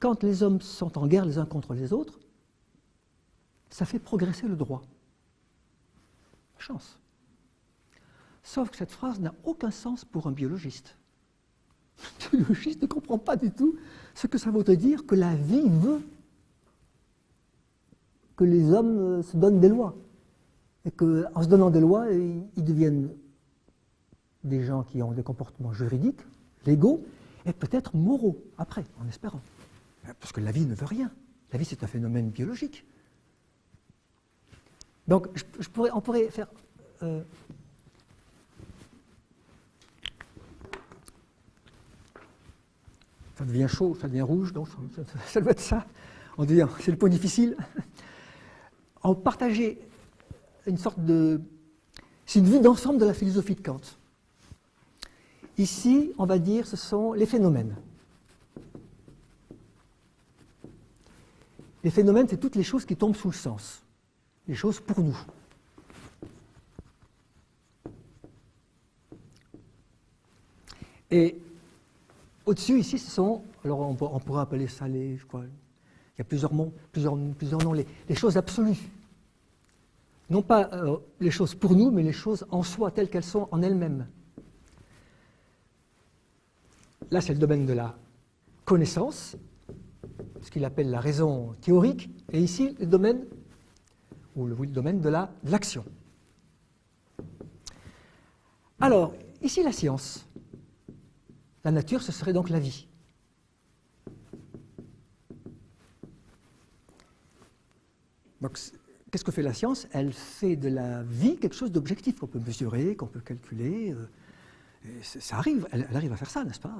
quand les hommes sont en guerre les uns contre les autres, ça fait progresser le droit. Chance. Sauf que cette phrase n'a aucun sens pour un biologiste. Le biologiste ne comprend pas du tout ce que ça voudrait dire que la vie veut que les hommes se donnent des lois. Et qu'en se donnant des lois, ils deviennent des gens qui ont des comportements juridiques, légaux, et peut-être moraux, après, en espérant. Parce que la vie ne veut rien. La vie, c'est un phénomène biologique. Donc, on pourrait faire... ça devient chaud, ça devient rouge, donc ça doit être ça. C'est le point difficile. En partager une sorte de... C'est une vue d'ensemble de la philosophie de Kant. Ici, on va dire, ce sont les phénomènes. Les phénomènes, c'est toutes les choses qui tombent sous le sens. Les choses pour nous. Et au-dessus, ici, ce sont... Alors, on pourrait appeler ça les... Je crois, il y a plusieurs noms, les choses absolues. Non pas les choses pour nous, mais les choses en soi, telles qu'elles sont en elles-mêmes. Là, c'est le domaine de la connaissance, ce qu'il appelle la raison théorique, et ici, le domaine de l'action. Alors, ici, la science. La nature, ce serait donc la vie. Donc, qu'est-ce que fait la science? Elle fait de la vie quelque chose d'objectif, qu'on peut mesurer, qu'on peut calculer. Ça arrive, elle arrive à faire ça, n'est-ce pas?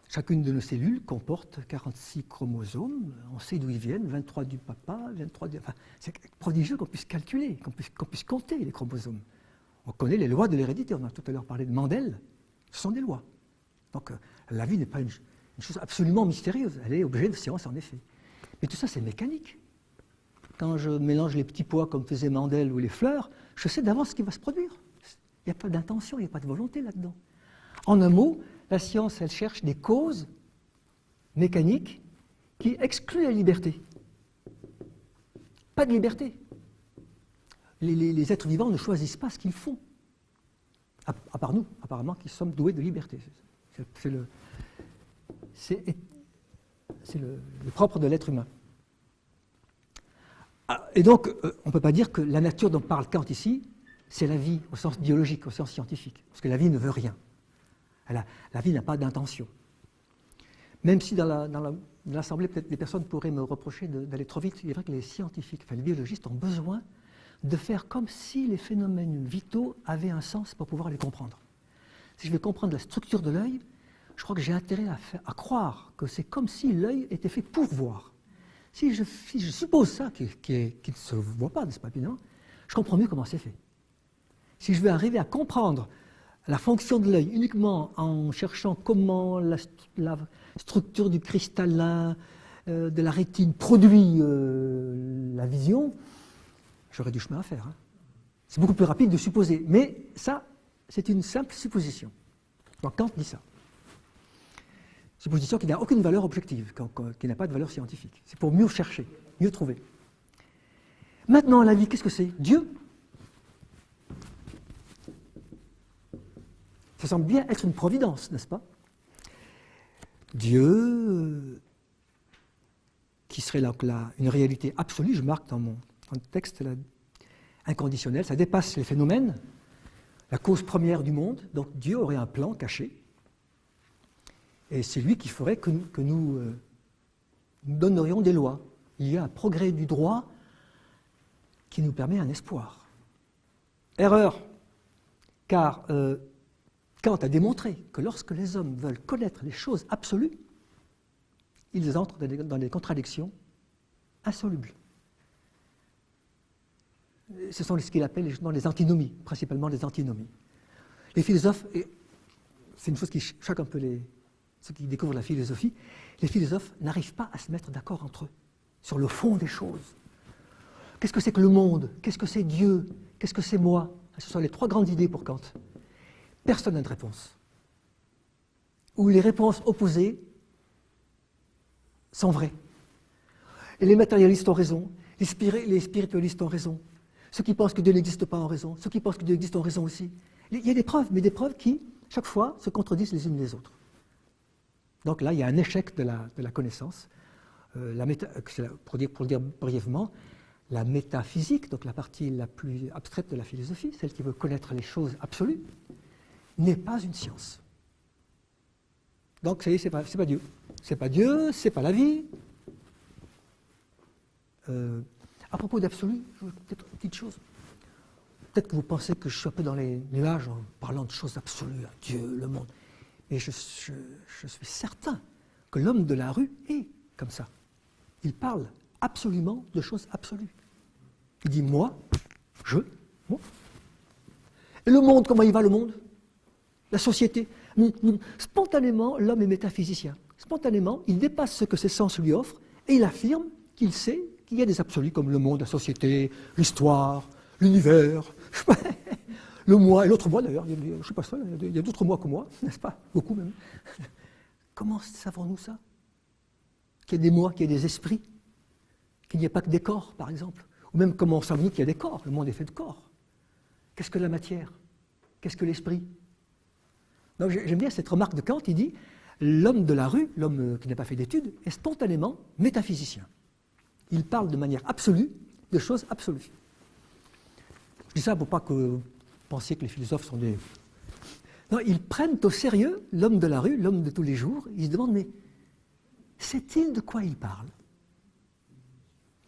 Chacune de nos cellules comporte 46 chromosomes, on sait d'où ils viennent, 23 du papa, 23 du... Enfin, c'est prodigieux qu'on puisse calculer, qu'on puisse compter les chromosomes. On connaît les lois de l'hérédité, on a tout à l'heure parlé de Mendel, ce sont des lois. Donc la vie n'est pas une chose absolument mystérieuse, elle est objet de science en effet. Mais tout ça c'est mécanique. Quand je mélange les petits pois comme faisait Mendel ou les fleurs, je sais d'avance ce qui va se produire. Il n'y a pas d'intention, il n'y a pas de volonté là-dedans. En un mot, la science, elle cherche des causes mécaniques qui excluent la liberté. Pas de liberté. Les êtres vivants ne choisissent pas ce qu'ils font. À part nous, apparemment, qui sommes doués de liberté. C'est le propre de l'être humain. Et donc, on ne peut pas dire que la nature dont parle Kant ici, c'est la vie au sens biologique, au sens scientifique. Parce que la vie ne veut rien. La vie n'a pas d'intention. Même si dans l'Assemblée, peut-être des personnes pourraient me reprocher d'aller trop vite, il est vrai que les scientifiques, enfin les biologistes ont besoin de faire comme si les phénomènes vitaux avaient un sens pour pouvoir les comprendre. Si je veux comprendre la structure de l'œil, je crois que j'ai intérêt à croire que c'est comme si l'œil était fait pour voir. Si je suppose ça, qui ne se voit pas, n'est-ce pas, évidemment, je comprends mieux comment c'est fait. Si je veux arriver à comprendre la fonction de l'œil uniquement en cherchant comment la structure du cristallin de la rétine produit la vision, j'aurais du chemin à faire. Hein. C'est beaucoup plus rapide de supposer. Mais ça, c'est une simple supposition. Donc Kant dit ça. Supposition qui n'a aucune valeur objective, qui n'a pas de valeur scientifique. C'est pour mieux chercher, mieux trouver. Maintenant, la vie, qu'est-ce que c'est? Dieu. Ça semble bien être une providence, n'est-ce pas? Dieu, qui serait là, une réalité absolue, je marque dans mon texte là, inconditionnel, ça dépasse les phénomènes, la cause première du monde, donc Dieu aurait un plan caché, et c'est lui qui ferait que nous donnerions des lois. Il y a un progrès du droit qui nous permet un espoir. Erreur, car Kant a démontré que lorsque les hommes veulent connaître les choses absolues, ils entrent dans des contradictions insolubles. Ce sont ce qu'il appelle les antinomies, principalement les antinomies. Les philosophes, et c'est une chose qui choque un peu ceux qui découvrent la philosophie, les philosophes n'arrivent pas à se mettre d'accord entre eux sur le fond des choses. Qu'est-ce que c'est que le monde? Qu'est-ce que c'est Dieu? Qu'est-ce que c'est moi? Ce sont les trois grandes idées pour Kant. Personne n'a de réponse. Ou les réponses opposées sont vraies. Et les matérialistes ont raison, les spiritualistes ont raison. Ceux qui pensent que Dieu n'existe pas ont raison, ceux qui pensent que Dieu existe ont raison aussi. Il y a des preuves, mais des preuves qui, chaque fois, se contredisent les unes les autres. Donc là, il y a un échec de la connaissance. Pour le dire brièvement, la métaphysique, donc la partie la plus abstraite de la philosophie, celle qui veut connaître les choses absolues, n'est pas une science. Donc, ça y est, c'est pas Dieu. C'est pas Dieu, c'est pas la vie. À propos d'absolu, je veux peut-être une petite chose. Peut-être que vous pensez que je suis un peu dans les nuages en parlant de choses absolues, Dieu, le monde. Mais je suis certain que l'homme de la rue est comme ça. Il parle absolument de choses absolues. Il dit moi, moi. Et le monde, comment il va le monde? La société. Spontanément, l'homme est métaphysicien. Spontanément, il dépasse ce que ses sens lui offrent et il affirme qu'il sait qu'il y a des absolus comme le monde, la société, l'histoire, l'univers, le moi et l'autre moi d'ailleurs. Je ne sais pas ça, il y a d'autres moi que moi, n'est-ce pas? Beaucoup même. Comment savons-nous ça? Qu'il y a des moi, qu'il y a des esprits, qu'il n'y ait pas que des corps, par exemple. Ou même comment savons-nous qu'il y a des corps? Le monde est fait de corps. Qu'est-ce que la matière? Qu'est-ce que l'esprit? Donc j'aime bien cette remarque de Kant, il dit l'homme de la rue, l'homme qui n'a pas fait d'études, est spontanément métaphysicien. Il parle de manière absolue de choses absolues. Je dis ça pour pas que vous pensiez que les philosophes sont des... Non, ils prennent au sérieux l'homme de la rue, l'homme de tous les jours. Ils se demandent, mais sait-il de quoi il parle?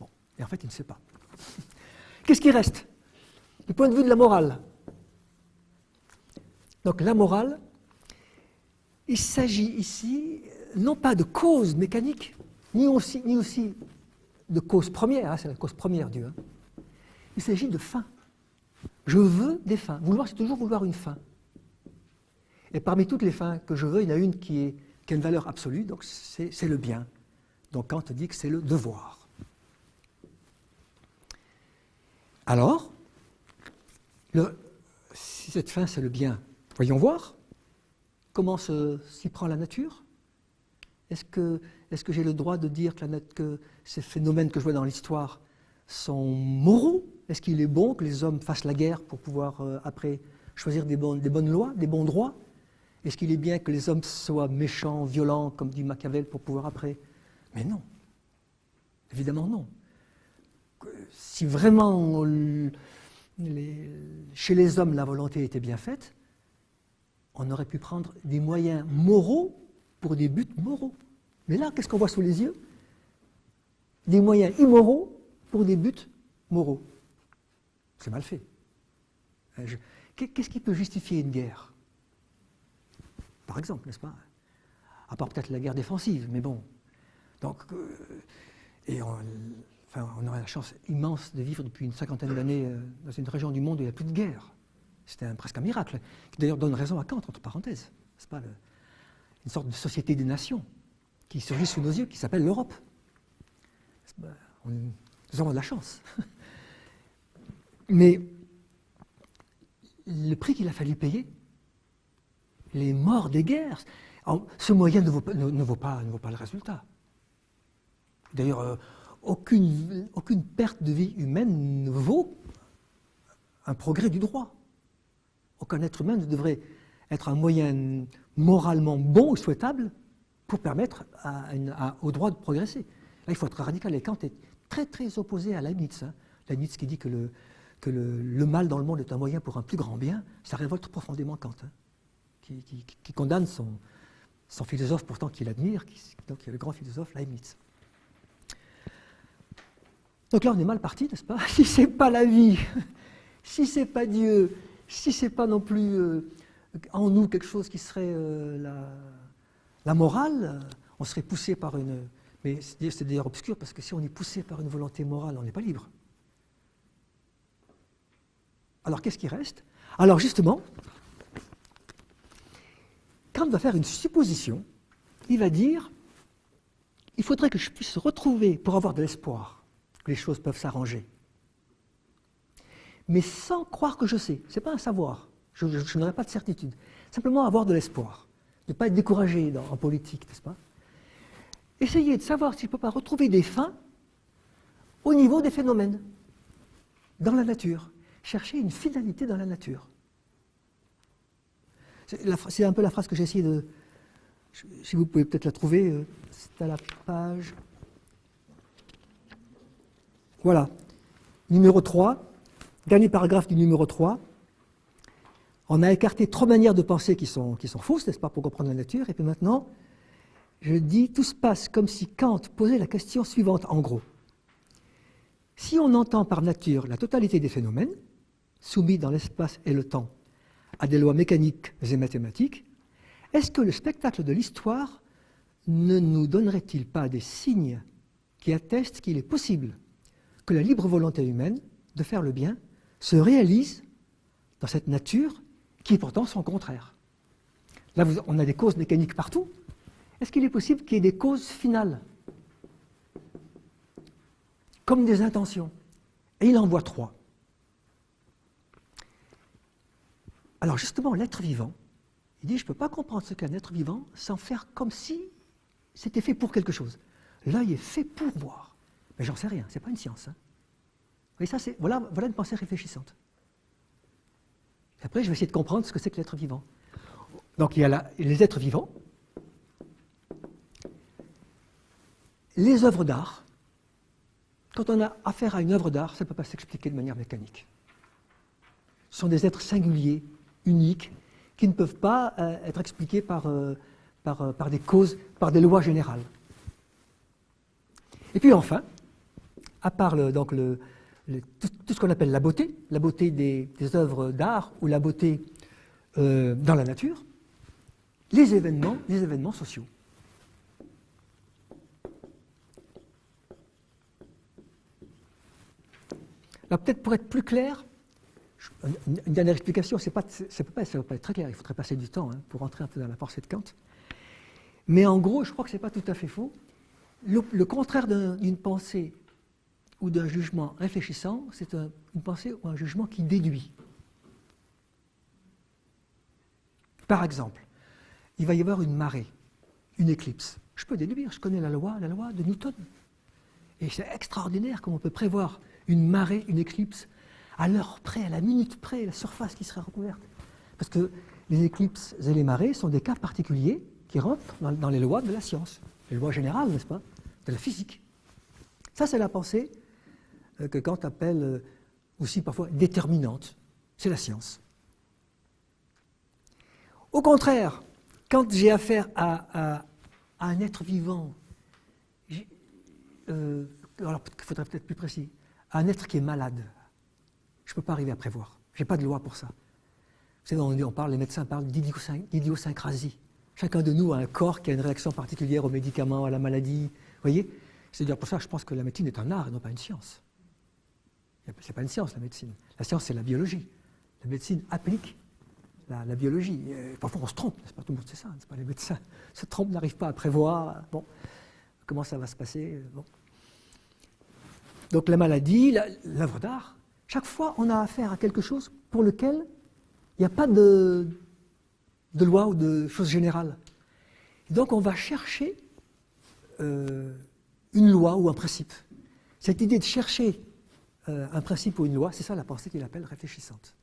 Bon, et en fait, il ne sait pas. Qu'est-ce qui reste? Du point de vue de la morale. Donc la morale, il s'agit ici non pas de cause mécanique, ni aussi de cause première, hein, c'est la cause première Dieu. Hein. Il s'agit de fin. Je veux des fins. Vouloir, c'est toujours vouloir une fin. Et parmi toutes les fins que je veux, il y en a une qui a une valeur absolue, donc c'est le bien. Donc Kant dit que c'est le devoir. Alors, si cette fin c'est le bien, voyons voir comment s'y prend la nature. Est-ce que j'ai le droit de dire que ces phénomènes que je vois dans l'histoire sont moraux? Est-ce qu'il est bon que les hommes fassent la guerre pour pouvoir après choisir des bonnes lois, des bons droits? Est-ce qu'il est bien que les hommes soient méchants, violents, comme dit Machiavel, pour pouvoir après? Mais non. Évidemment non. Si vraiment chez les hommes la volonté était bien faite, on aurait pu prendre des moyens moraux pour des buts moraux. Mais là, qu'est-ce qu'on voit sous les yeux? Des moyens immoraux pour des buts moraux. C'est mal fait. Qu'est-ce qui peut justifier une guerre? Par exemple, n'est-ce pas? À part peut-être la guerre défensive, mais bon. Donc, on aurait la chance immense de vivre depuis une cinquantaine d'années dans une région du monde où il n'y a plus de guerre. C'était presque un miracle, qui d'ailleurs donne raison à Kant, entre parenthèses. C'est pas une sorte de société des nations qui surgit sous nos yeux, qui s'appelle l'Europe. Nous avons de la chance. Mais le prix qu'il a fallu payer, les morts des guerres, ce moyen ne vaut pas le résultat. D'ailleurs, aucune perte de vie humaine ne vaut un progrès du droit. Aucun être humain ne devrait être un moyen moralement bon ou souhaitable pour permettre au droit de progresser. Là, il faut être radical. Et Kant est très, très opposé à Leibniz. Hein. Leibniz qui dit que le mal dans le monde est un moyen pour un plus grand bien, ça révolte profondément Kant, hein, qui condamne son philosophe pourtant qu'il admire, qui est le grand philosophe Leibniz. Donc là, on est mal parti, n'est-ce pas? Si ce n'est pas la vie, si ce n'est pas Dieu, si ce n'est pas non plus en nous quelque chose qui serait la morale, on serait poussé par une... Mais c'est d'ailleurs obscur, parce que si on est poussé par une volonté morale, on n'est pas libre. Alors qu'est-ce qui reste? Alors justement, Kant va faire une supposition. Il va dire, il faudrait que je puisse retrouver, pour avoir de l'espoir, que les choses peuvent s'arranger. Mais sans croire que je sais. Ce n'est pas un savoir. Je n'aurai pas de certitude. Simplement avoir de l'espoir. Ne pas être découragé en politique, n'est-ce pas? essayer de savoir si je ne peux pas retrouver des fins au niveau des phénomènes, dans la nature. Chercher une finalité dans la nature. C'est un peu la phrase que j'ai essayé de... Si vous pouvez peut-être la trouver, c'est à la page... Voilà. Numéro 3, dernier paragraphe du numéro 3. On a écarté 3 manières de penser qui sont fausses, n'est-ce pas, pour comprendre la nature. Et puis maintenant, je dis, tout se passe comme si Kant posait la question suivante, en gros. Si on entend par nature la totalité des phénomènes, soumis dans l'espace et le temps à des lois mécaniques et mathématiques, est-ce que le spectacle de l'histoire ne nous donnerait-il pas des signes qui attestent qu'il est possible que la libre volonté humaine de faire le bien se réalise dans cette nature qui est pourtant son contraire? Là, on a des causes mécaniques partout. Est-ce qu'il est possible qu'il y ait des causes finales, comme des intentions? Et il en voit 3. Alors justement, l'être vivant, il dit, je ne peux pas comprendre ce qu'est un être vivant sans faire comme si c'était fait pour quelque chose. L'œil est fait pour voir. Mais j'en sais rien, ce n'est pas une science. Hein. Et ça, voilà une pensée réfléchissante. Et après, je vais essayer de comprendre ce que c'est que l'être vivant. Donc il y a les êtres vivants, les œuvres d'art. Quand on a affaire à une œuvre d'art, ça ne peut pas s'expliquer de manière mécanique. Ce sont des êtres singuliers, uniques, qui ne peuvent pas être expliqués par des causes, par des lois générales. Et puis enfin, à part tout ce qu'on appelle la beauté des œuvres d'art ou la beauté dans la nature, les événements sociaux. Là, peut-être pour être plus clair, une dernière explication, ça ne peut pas être très clair, il faudrait passer du temps pour rentrer un peu dans la pensée de Kant. Mais en gros, je crois que ce n'est pas tout à fait faux. Le contraire d'une pensée ou d'un jugement réfléchissant, c'est une pensée ou un jugement qui déduit. Par exemple, il va y avoir une marée, une éclipse. Je peux déduire, je connais la loi de Newton. Et c'est extraordinaire comment on peut prévoir une marée, une éclipse, à l'heure près, à la minute près, la surface qui serait recouverte. Parce que les éclipses et les marées sont des cas particuliers qui rentrent dans les lois de la science, les lois générales, n'est-ce pas, de la physique. Ça, c'est la pensée que Kant appelle aussi parfois déterminante. C'est la science. Au contraire, quand j'ai affaire à un être vivant, alors il faudrait peut-être plus précis, à un être qui est malade, je ne peux pas arriver à prévoir. Je n'ai pas de loi pour ça. Vous savez, les médecins parlent d'idiosyncrasie. Chacun de nous a un corps qui a une réaction particulière aux médicaments, à la maladie. Vous voyez? C'est-à-dire pour ça, je pense que la médecine est un art et non pas une science. Ce n'est pas une science, la médecine. La science, c'est la biologie. La médecine applique la biologie. Parfois, on se trompe, n'est-ce pas? Tout le monde sait ça, n'est-ce pas? Les médecins se trompent, n'arrivent pas à prévoir. Bon, comment ça va se passer? Bon. Donc la maladie, l'œuvre d'art, chaque fois, on a affaire à quelque chose pour lequel il n'y a pas de loi ou de choses générales. Et donc on va chercher une loi ou un principe. Cette idée de chercher un principe ou une loi, c'est ça la pensée qu'il appelle réfléchissante.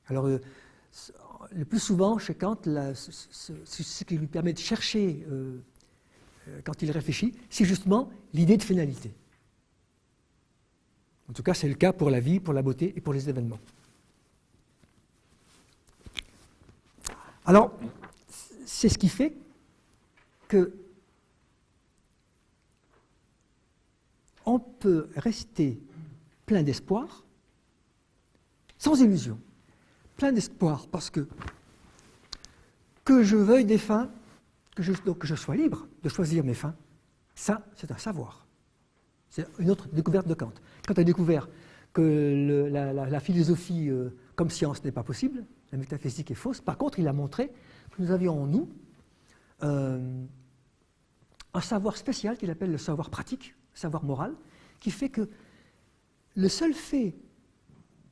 Alors, le plus souvent, chez Kant, ce qui lui permet de chercher, quand il réfléchit, c'est justement l'idée de finalité. En tout cas, c'est le cas pour la vie, pour la beauté et pour les événements. Alors, c'est ce qui fait que on peut rester plein d'espoir, sans illusion. Plein d'espoir parce que je veuille des fins, que je sois libre de choisir mes fins, ça, c'est un savoir. C'est une autre découverte de Kant. Kant a découvert que la philosophie comme science n'est pas possible, la métaphysique est fausse. Par contre, il a montré que nous avions en nous un savoir spécial qu'il appelle le savoir pratique, le savoir moral, qui fait que le seul fait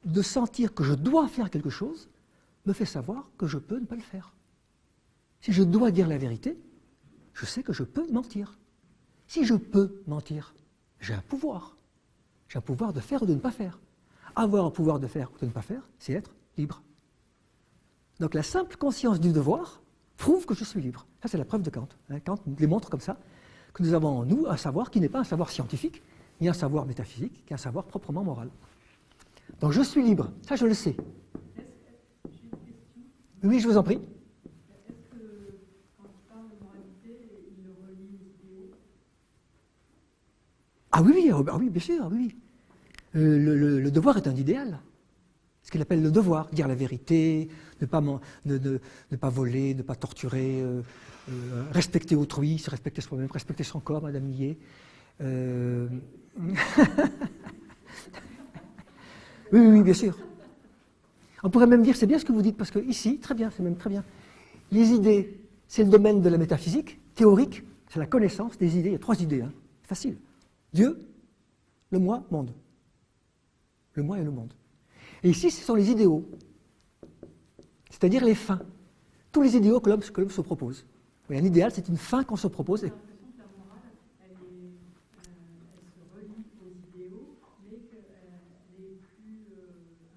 de sentir que je dois faire quelque chose me fait savoir que je peux ne pas le faire. Si je dois dire la vérité, je sais que je peux mentir. Si je peux mentir, j'ai un pouvoir. J'ai un pouvoir de faire ou de ne pas faire. Avoir un pouvoir de faire ou de ne pas faire, c'est être libre. Donc la simple conscience du devoir prouve que je suis libre. Ça, c'est la preuve de Kant. Kant nous démontre comme ça que nous avons en nous un savoir qui n'est pas un savoir scientifique, ni un savoir métaphysique, qui est un savoir proprement moral. Donc je suis libre, ça je le sais. J'ai une question. Oui, je vous en prie. Est-ce que quand il parle de moralité, il le relie aux idéaux? Ah oui, oui, ah oui, bien sûr, oui. Le devoir est un idéal. Ce qu'il appelle le devoir, dire la vérité, ne pas voler, ne pas torturer, respecter autrui, se respecter soi-même, respecter son corps, Madame Millet. Oui, oui, bien sûr. On pourrait même dire, c'est bien ce que vous dites, parce que ici, très bien, c'est même très bien. Les idées, c'est le domaine de la métaphysique, théorique, c'est la connaissance des idées. Il y a 3 idées, hein. Facile. Dieu, le moi, monde. Le moi et le monde. Et ici, ce sont les idéaux, c'est-à-dire les fins. Tous les idéaux que l'homme se propose. Oui, un idéal, c'est une fin qu'on se propose. J'ai l'impression que la morale, elle se relie aux idéaux, mais qu'elle est plus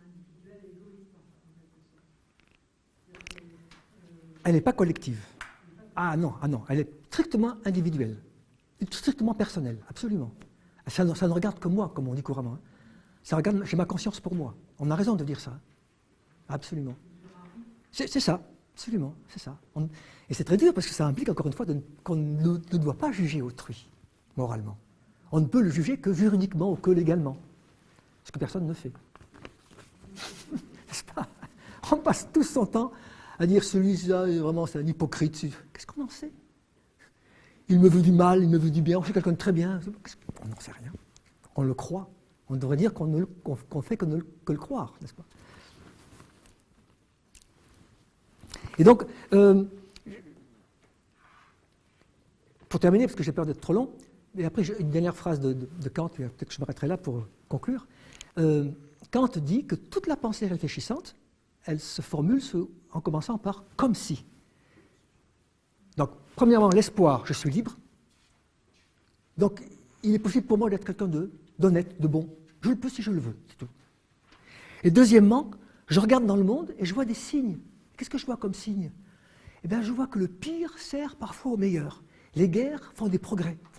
individuelle et égoïste, en quelque sorte. Elle n'est pas collective. Ah non, elle est strictement individuelle, strictement personnelle, absolument. Ça ne regarde que moi, comme on dit couramment. Ça regarde, j'ai ma conscience pour moi. On a raison de dire ça. Absolument. C'est ça, absolument, c'est ça. Et c'est très dur parce que ça implique, encore une fois, qu'on ne doit pas juger autrui, moralement. On ne peut le juger que juridiquement ou que légalement. Ce que personne ne fait. N'est-ce pas? On passe tout son temps à dire celui-là, vraiment, c'est un hypocrite. Qu'est-ce qu'on en sait? Il me veut du mal, il me veut du bien, on fait quelqu'un de très bien. On n'en sait rien. On le croit. On devrait dire qu'on ne fait que le croire, n'est-ce pas? Et donc, pour terminer, parce que j'ai peur d'être trop long, et après une dernière phrase de Kant, peut-être que je m'arrêterai là pour conclure. Kant dit que toute la pensée réfléchissante, elle se formule en commençant par « comme si ». Donc, premièrement, l'espoir, je suis libre. Donc, il est possible pour moi d'être quelqu'un d'honnête, de bon. Je le peux si je le veux, c'est tout. Et deuxièmement, je regarde dans le monde et je vois des signes. Qu'est-ce que je vois comme signe? Eh bien, je vois que le pire sert parfois au meilleur. Les guerres font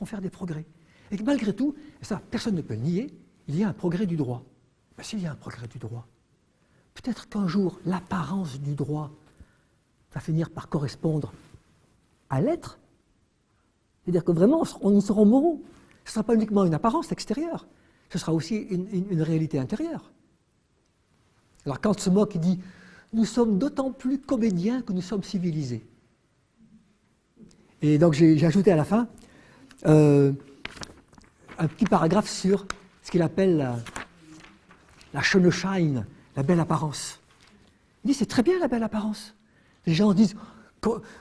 faire des progrès. Et que malgré tout, et ça, personne ne peut le nier, il y a un progrès du droit. Ben, s'il y a un progrès du droit, peut-être qu'un jour, l'apparence du droit va finir par correspondre à l'être. C'est-à-dire que vraiment, nous serons moraux. Ce ne sera pas uniquement une apparence extérieure, ce sera aussi une réalité intérieure. Alors Kant se moque, il dit « Nous sommes d'autant plus comédiens que nous sommes civilisés ». Et donc j'ai ajouté à la fin un petit paragraphe sur ce qu'il appelle la schöne Schein, la belle apparence. Il dit « C'est très bien la belle apparence ». Les gens disent «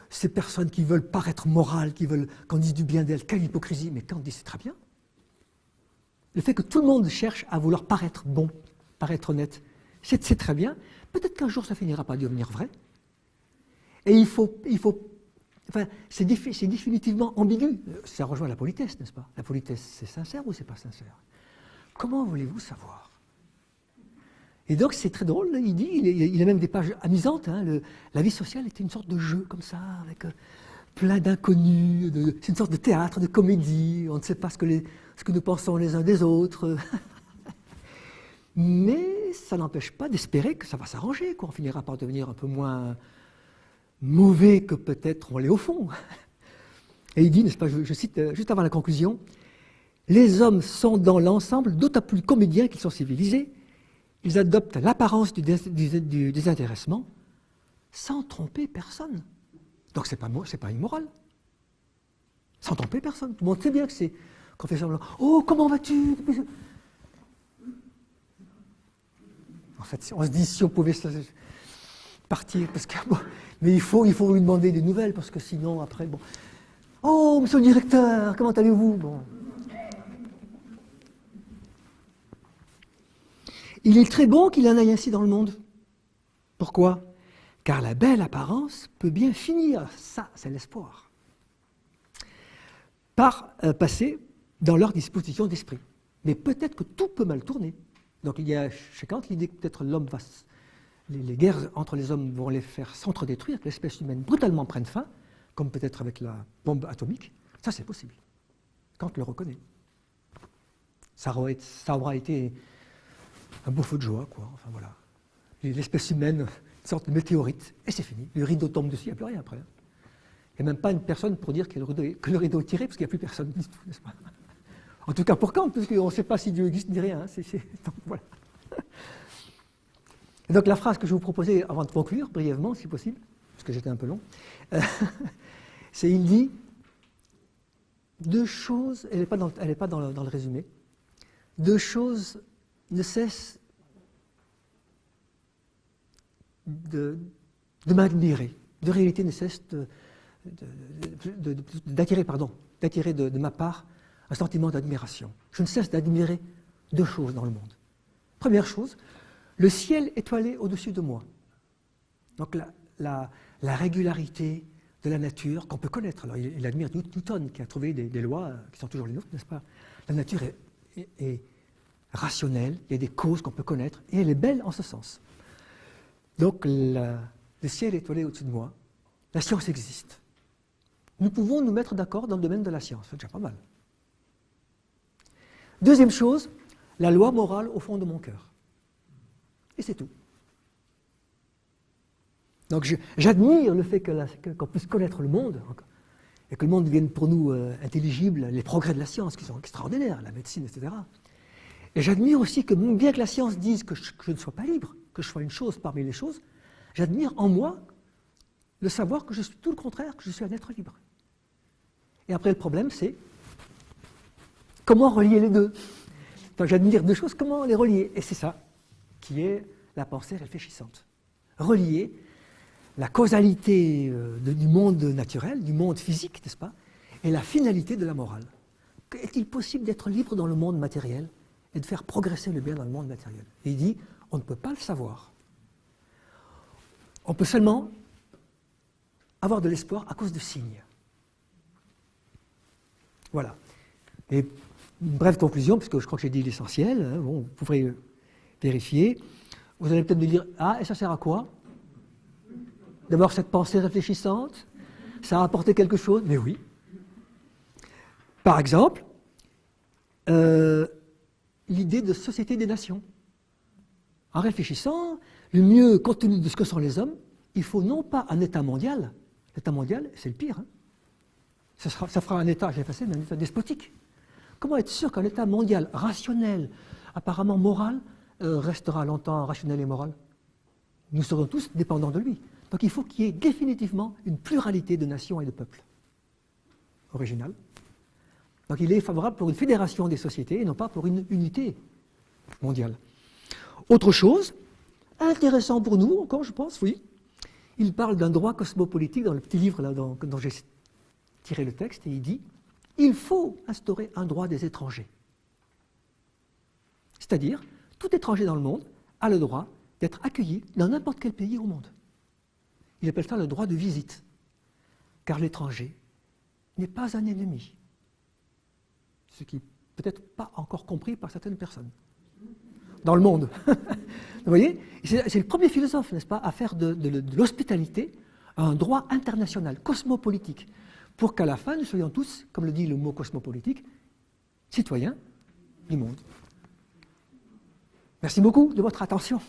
Ces personnes qui veulent paraître morales, qui veulent qu'on dise du bien d'elles, quelle hypocrisie ». Mais Kant dit « C'est très bien ». Le fait que tout le monde cherche à vouloir paraître bon, paraître honnête, c'est très bien. Peut-être qu'un jour ça finira par devenir vrai. Et enfin, c'est définitivement ambigu. Ça rejoint la politesse, n'est-ce pas? La politesse, c'est sincère ou c'est pas sincère? Comment voulez-vous savoir? Et donc c'est très drôle, il dit, il a même des pages amusantes. Hein, la vie sociale était une sorte de jeu comme ça, avec plein d'inconnus, c'est une sorte de théâtre, de comédie, on ne sait pas ce que nous pensons les uns des autres. Mais ça n'empêche pas d'espérer que ça va s'arranger, qu'on finira par devenir un peu moins mauvais que peut-être on l'est au fond. Et il dit, n'est-ce pas, je cite juste avant la conclusion, « Les hommes sont dans l'ensemble d'autant plus comédiens qu'ils sont civilisés, ils adoptent l'apparence du désintéressement sans tromper personne. » Donc c'est pas immoral. Sans tromper personne. Tout le monde sait bien que c'est qu'on fait semblant. « Oh, comment vas-tu ?» En fait, on se dit si on pouvait partir, parce que bon, mais il faut lui demander des nouvelles, parce que sinon après, bon. Oh, monsieur le directeur, comment allez-vous? Bon. Il est très bon qu'il en aille ainsi dans le monde. Pourquoi? Car la belle apparence peut bien finir. Ça, c'est l'espoir. par passer dans leur disposition d'esprit. Mais peut-être que tout peut mal tourner. Donc il y a chez Kant l'idée que peut-être l'homme va... Les guerres entre les hommes vont les faire s'entre-détruire, que l'espèce humaine brutalement prenne fin, comme peut-être avec la bombe atomique. Ça, c'est possible. Kant le reconnaît. Ça aura été un beau feu de joie, quoi. Enfin voilà. L'espèce humaine, une sorte de météorite, et c'est fini. Le rideau tombe dessus, il n'y a plus rien après. Il n'y a même pas une personne pour dire que le rideau est tiré, parce qu'il n'y a plus personne du tout, n'est-ce pas? En tout cas pour Kant, parce qu'on ne sait pas si Dieu existe ni rien. Donc, voilà. Et donc la phrase que je vais vous proposer avant de conclure, brièvement, si possible, parce que j'étais un peu long, c'est il dit deux choses, elle n'est pas dans le résumé, deux choses ne cessent de m'admirer, de réalité ne cessent d'attirer de ma part un sentiment d'admiration. Je ne cesse d'admirer deux choses dans le monde. Première chose, le ciel étoilé au-dessus de moi. Donc la régularité de la nature qu'on peut connaître. Alors il admire Newton qui a trouvé des lois qui sont toujours les nôtres, n'est-ce pas? La nature est rationnelle, il y a des causes qu'on peut connaître, et elle est belle en ce sens. Donc le ciel étoilé au-dessus de moi, la science existe. Nous pouvons nous mettre d'accord dans le domaine de la science, c'est déjà pas mal. Deuxième chose, la loi morale au fond de mon cœur. Et c'est tout. Donc j'admire le fait qu'on puisse connaître le monde, et que le monde devienne pour nous intelligible, les progrès de la science qui sont extraordinaires, la médecine, etc. Et j'admire aussi que, bien que la science dise que je ne sois pas libre, que je sois une chose parmi les choses, j'admire en moi le savoir que je suis tout le contraire, que je suis un être libre. Et après, le problème, c'est comment relier les deux. Donc j'admire deux choses, comment les relier? Et c'est ça qui est la pensée réfléchissante. Relier la causalité du monde naturel, du monde physique, n'est-ce pas, et la finalité de la morale. Est-il possible d'être libre dans le monde matériel et de faire progresser le bien dans le monde matériel? Et il dit, on ne peut pas le savoir. On peut seulement avoir de l'espoir à cause de signes. Voilà. Et une brève conclusion, puisque je crois que j'ai dit l'essentiel, hein, bon, vous pourrez vérifier. Vous allez peut-être me dire, ah, et ça sert à quoi? D'abord, cette pensée réfléchissante, ça a apporté quelque chose? Mais oui. Par exemple, l'idée de société des nations. En réfléchissant, le mieux, compte tenu de ce que sont les hommes, il faut non pas un État mondial. L'État mondial, c'est le pire. Hein. Ça fera un État, j'ai effacé, mais un État despotique. Comment être sûr qu'un État mondial rationnel, apparemment moral, restera longtemps rationnel et moral? Nous serons tous dépendants de lui. Donc il faut qu'il y ait définitivement une pluralité de nations et de peuples. Original. Donc il est favorable pour une fédération des sociétés et non pas pour une unité mondiale. Autre chose, intéressant pour nous encore, je pense, oui, il parle d'un droit cosmopolitique dans le petit livre là, dont j'ai tiré le texte, et il dit « Il faut instaurer un droit des étrangers ». C'est-à-dire, tout étranger dans le monde a le droit d'être accueilli dans n'importe quel pays au monde. Il appelle ça le droit de visite, car l'étranger n'est pas un ennemi, ce qui n'est peut-être pas encore compris par certaines personnes dans le monde. Vous voyez, c'est le premier philosophe, n'est-ce pas, à faire de l'hospitalité un droit international, cosmopolitique, pour qu'à la fin, nous soyons tous, comme le dit le mot cosmopolitique, citoyens du monde. Merci beaucoup de votre attention.